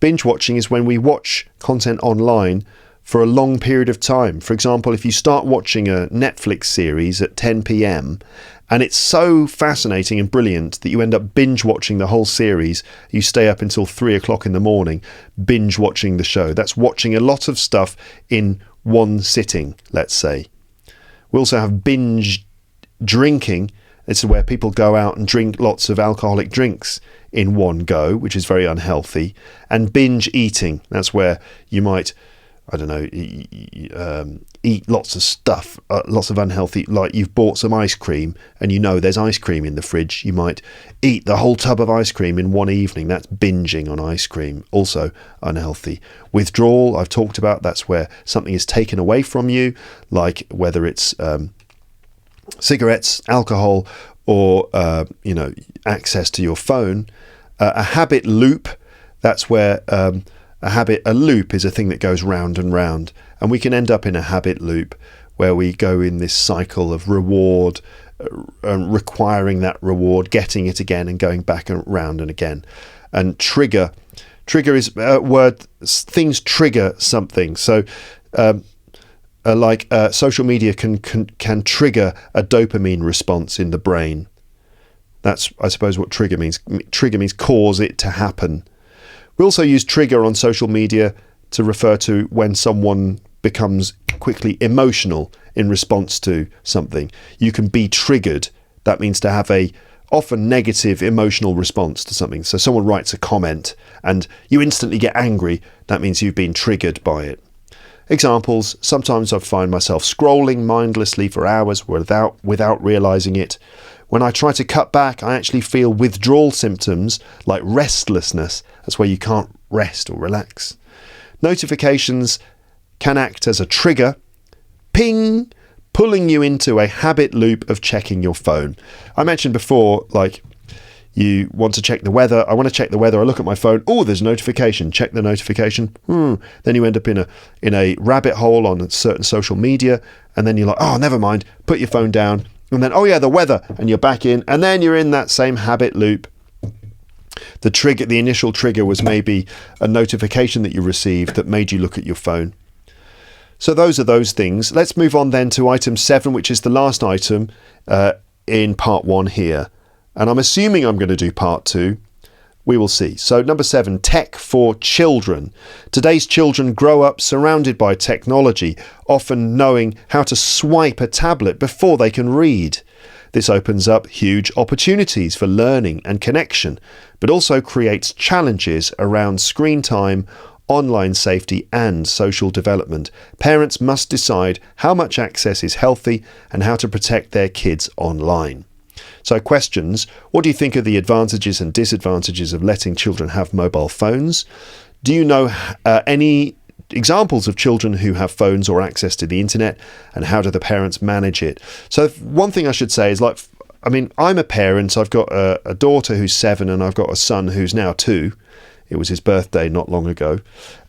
is when we watch content online for a long period of time. For example, if you start watching a Netflix series at 10 p.m. and it's so fascinating and brilliant that you end up binge watching the whole series, you stay up until 3 o'clock in the morning binge watching the show. That's watching a lot of stuff in one sitting, let's say. We also have binge drinking. This is where people go out and drink lots of alcoholic drinks in one go, which is very unhealthy. And binge eating, that's where you might, eat lots of stuff, lots of unhealthy, like you've bought some ice cream and there's ice cream in the fridge. You might eat the whole tub of ice cream in one evening. That's binging on ice cream, also unhealthy. Withdrawal, I've talked about, that's where something is taken away from you, like whether it's cigarettes, alcohol, or access to your phone. A habit loop, that's where a loop is a thing that goes round and round, and we can end up in a habit loop where we go in this cycle of reward, requiring that reward, getting it again and going back and round and again. And trigger is a word, things trigger something. So social media can trigger a dopamine response in the brain. That's, I suppose, what trigger means. Trigger means cause it to happen. We also use trigger on social media to refer to when someone becomes quickly emotional in response to something. You can be triggered. That means to have a often negative emotional response to something. So someone writes a comment and you instantly get angry. That means you've been triggered by it. Examples: sometimes I find myself scrolling mindlessly for hours without realizing it. When I try to cut back, I actually feel withdrawal symptoms like restlessness. That's where you can't rest or relax. Notifications can act as a trigger. Ping, pulling you into a habit loop of checking your phone. I mentioned before, like, you want to check the weather. I want to check the weather. I look at my phone. Oh, there's a notification. Check the notification. Then you end up in a rabbit hole on a certain social media, and then you're like, oh, never mind. Put your phone down. And then, oh yeah, the weather, and you're back in, and then you're in that same habit loop. The initial trigger was maybe a notification that you received that made you look at your phone. So those are those things. Let's move on then to item 7, which is the last item in part 1 here. And I'm assuming I'm going to do part 2. We will see. So number 7, tech for children. Today's children grow up surrounded by technology, often knowing how to swipe a tablet before they can read. This opens up huge opportunities for learning and connection, but also creates challenges around screen time, online safety and social development. Parents must decide how much access is healthy and how to protect their kids online. So questions: what do you think of the advantages and disadvantages of letting children have mobile phones? Do you know any examples of children who have phones or access to the internet, and how do the parents manage it? So one thing I should say is, I'm a parent. I've got a daughter who's 7 and I've got a son who's now 2. It was his birthday not long ago.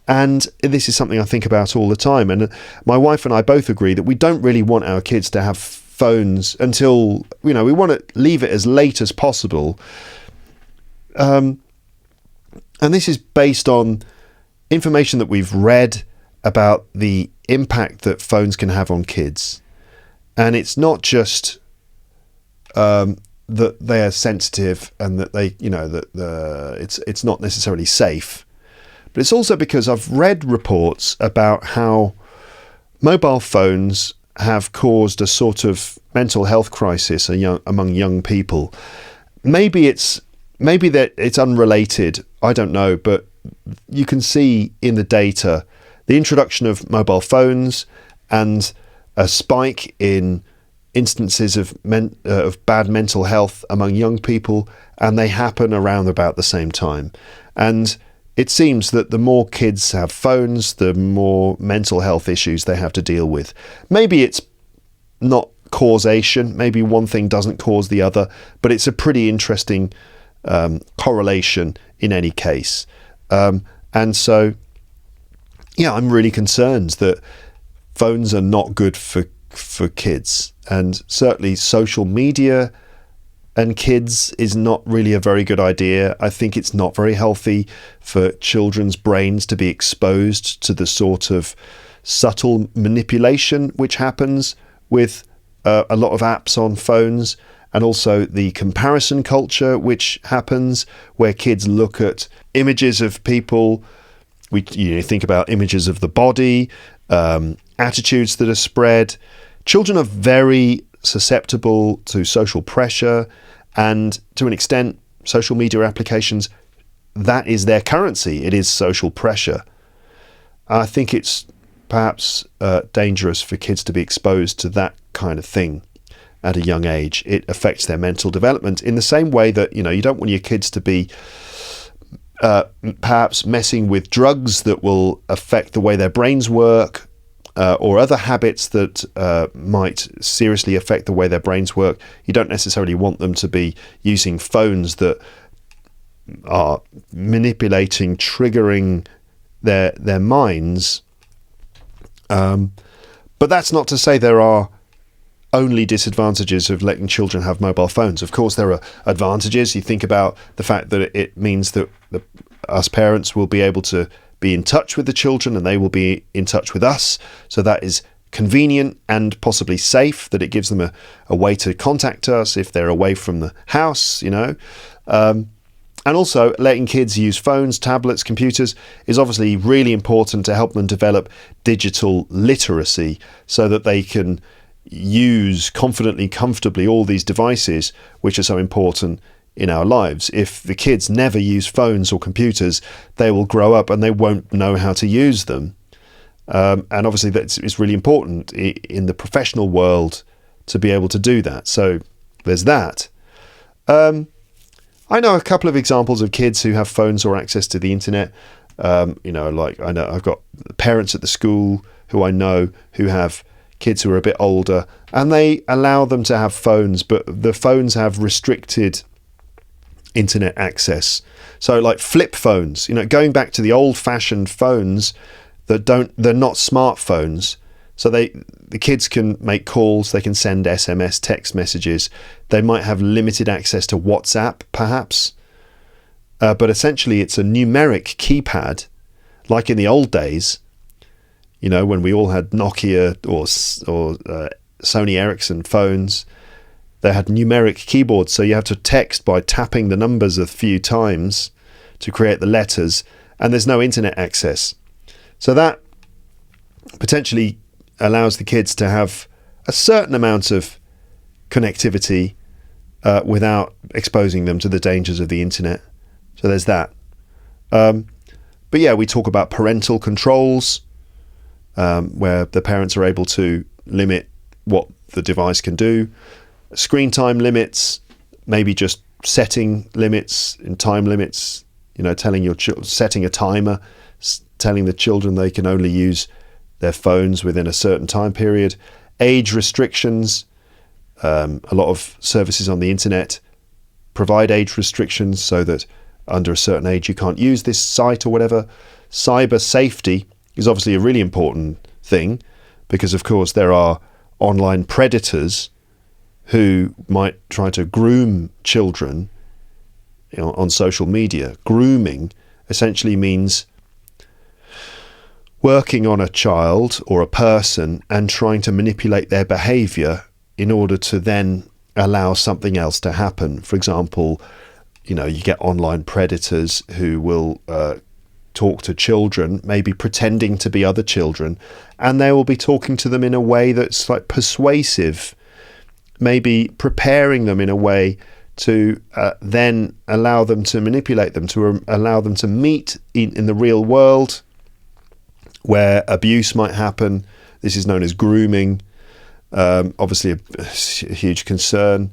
And this is something I think about all the time. And my wife and I both agree that we don't really want our kids to have phones until, we want to leave it as late as possible. And this is based on information that we've read about the impact that phones can have on kids. And it's not just that they are sensitive and that they, it's not necessarily safe, but it's also because I've read reports about how mobile phones have caused a sort of mental health crisis among young people. Maybe that it's unrelated, I don't know, but you can see in the data the introduction of mobile phones and a spike in instances of bad mental health among young people, and they happen around about the same time. And it seems that the more kids have phones, the more mental health issues they have to deal with. Maybe it's not causation, maybe one thing doesn't cause the other, but it's a pretty interesting correlation in any case. And so, I'm really concerned that phones are not good for kids, and certainly social media and kids is not really a very good idea. I think it's not very healthy for children's brains to be exposed to the sort of subtle manipulation which happens with a lot of apps on phones, and also the comparison culture which happens where kids look at images of people. We think about images of the body, attitudes that are spread. Children are very susceptible to social pressure, and to an extent, social media applications, that is their currency. It is social pressure. I think it's perhaps dangerous for kids to be exposed to that kind of thing at a young age. It affects their mental development in the same way that, you don't want your kids to be perhaps messing with drugs that will affect the way their brains work, or other habits that might seriously affect the way their brains work. You don't necessarily want them to be using phones that are manipulating, triggering their minds. But that's not to say there are only disadvantages of letting children have mobile phones. Of course, there are advantages. You think about the fact that it means that us parents will be able to be in touch with the children and they will be in touch with us. So that is convenient and possibly safe, that it gives them a way to contact us if they're away from the house, And also letting kids use phones, tablets, computers is obviously really important to help them develop digital literacy so that they can use confidently, comfortably all these devices which are so important in our lives. If the kids never use phones or computers, they will grow up and they won't know how to use them. And obviously it's really important in the professional world to be able to do that. So there's that. I know a couple of examples of kids who have phones or access to the internet. I know I've got parents at the school who I know who have kids who are a bit older, and they allow them to have phones, but the phones have restricted internet access. So like flip phones, going back to the old-fashioned phones they're not smartphones. So the kids can make calls, they can send SMS, text messages. They might have limited access to WhatsApp, perhaps. But essentially it's a numeric keypad, like in the old days, when we all had Nokia or Sony Ericsson phones. They had numeric keyboards, so you have to text by tapping the numbers a few times to create the letters, and there's no internet access. So that potentially allows the kids to have a certain amount of connectivity without exposing them to the dangers of the internet. So there's that. But yeah, we talk about parental controls, where the parents are able to limit what the device can do. Screen time limits, maybe just setting limits and time limits, telling your setting a timer, telling the children they can only use their phones within a certain time period. Age restrictions. A lot of services on the internet provide age restrictions so that under a certain age you can't use this site or whatever. Cyber safety is obviously a really important thing, because of course there are online predators who might try to groom children on social media. Grooming essentially means working on a child or a person and trying to manipulate their behaviour in order to then allow something else to happen. For example, you get online predators who will talk to children, maybe pretending to be other children, and they will be talking to them in a way that's like persuasive, maybe preparing them in a way to then allow them to manipulate them, to allow them to meet in the real world where abuse might happen. This is known as grooming. Obviously a huge concern.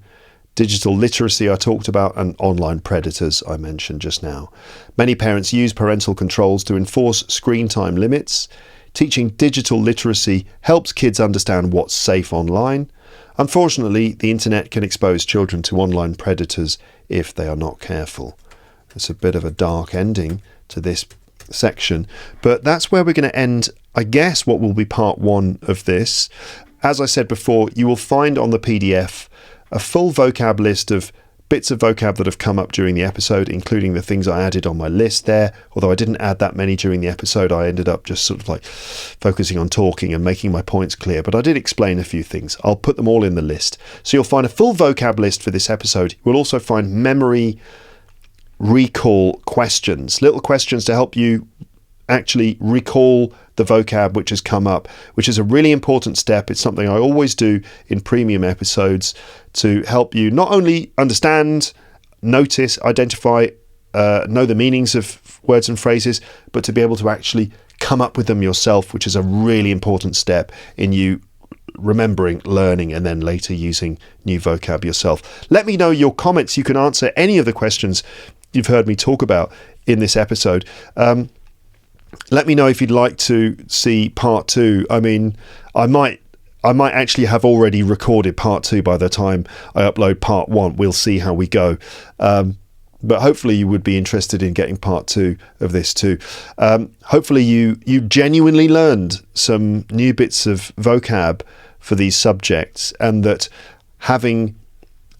Digital literacy I talked about, and online predators I mentioned just now. Many parents use parental controls to enforce screen time limits. Teaching digital literacy helps kids understand what's safe online. Unfortunately, the internet can expose children to online predators if they are not careful. It's a bit of a dark ending to this section, but that's where we're going to end, I guess, what will be part 1 of this. As I said before, you will find on the PDF a full vocab list of bits of vocab that have come up during the episode, including the things I added on my list there. Although I didn't add that many during the episode, I ended up just sort of like focusing on talking and making my points clear. But I did explain a few things. I'll put them all in the list. So you'll find a full vocab list for this episode. You'll also find memory recall questions, little questions to help you actually recall the vocab which has come up, which is a really important step. It's something I always do in premium episodes to help you not only understand, notice, identify, know the meanings of words and phrases, but to be able to actually come up with them yourself, which is a really important step in you remembering, learning, and then later using new vocab yourself. Let me know your comments. You can answer any of the questions you've heard me talk about in this episode. Let me know if you'd like to see part 2. I mean, I might actually have already recorded part 2 by the time I upload part 1. We'll see how we go. But hopefully you would be interested in getting part 2 of this too. Hopefully you genuinely learned some new bits of vocab for these subjects, and that having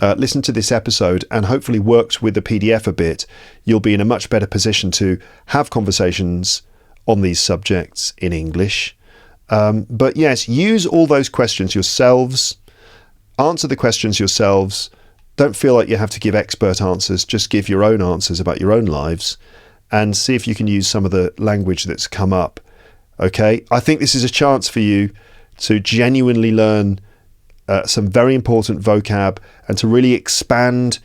listened to this episode and hopefully worked with the PDF a bit, you'll be in a much better position to have conversations on these subjects in English. But yes, use all those questions yourselves. Answer the questions yourselves. Don't feel like you have to give expert answers. Just give your own answers about your own lives and see if you can use some of the language that's come up. Okay? I think this is a chance for you to genuinely learn some very important vocab and to really expand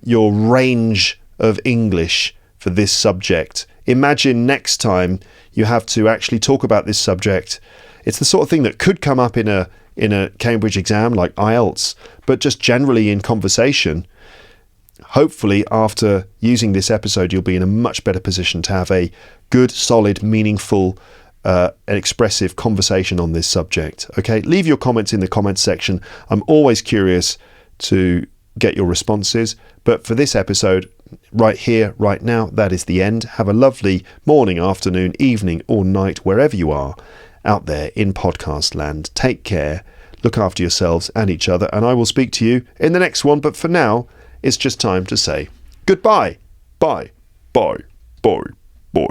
your range of English for this subject. Imagine next time you have to actually talk about this subject. It's the sort of thing that could come up in a Cambridge exam like IELTS, but just generally in conversation. Hopefully after using this episode, you'll be in a much better position to have a good, solid, meaningful and expressive conversation on this subject. Okay, leave your comments in the comments section. I'm always curious to get your responses, but for this episode, right here, right now, that is the end. Have a lovely morning, afternoon, evening, or night, wherever you are out there in podcast land. Take care, look after yourselves and each other, and I will speak to you in the next one. But for now, it's just time to say goodbye. Bye. Bye. Bye. Bye.